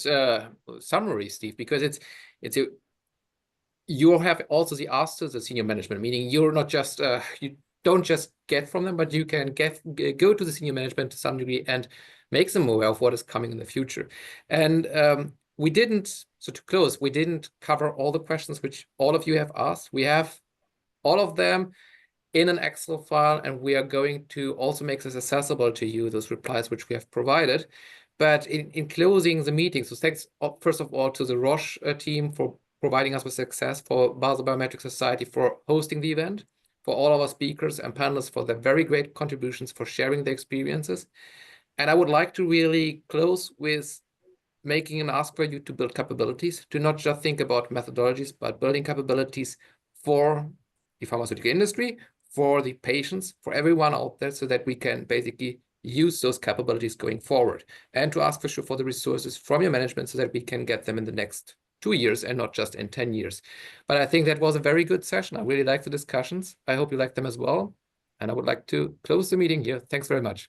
summary, Steve, because you have also the ask to the senior management, meaning you're not just you don't just get from them, but you can go to the senior management to some degree and make them aware of what is coming in the future. And we didn't, so to close, we didn't cover all the questions which all of you have asked. We have all of them in an Excel file, and we are going to also make this accessible to you, those replies which we have provided. But in closing the meeting, so thanks first of all to the Roche team for providing us with success, for Basel Biometric Society for hosting the event, for all of our speakers and panelists for their very great contributions, for sharing their experiences. And I would like to really close with making an ask for you to build capabilities, to not just think about methodologies, but building capabilities for the pharmaceutical industry, for the patients, for everyone out there, so that we can basically use those capabilities going forward, and to ask for sure for the resources from your management so that we can get them in the next 2 years and not just in 10 years. But I think that was a very good session. I really liked the discussions. I hope you liked them as well. And I would like to close the meeting here. Thanks very much.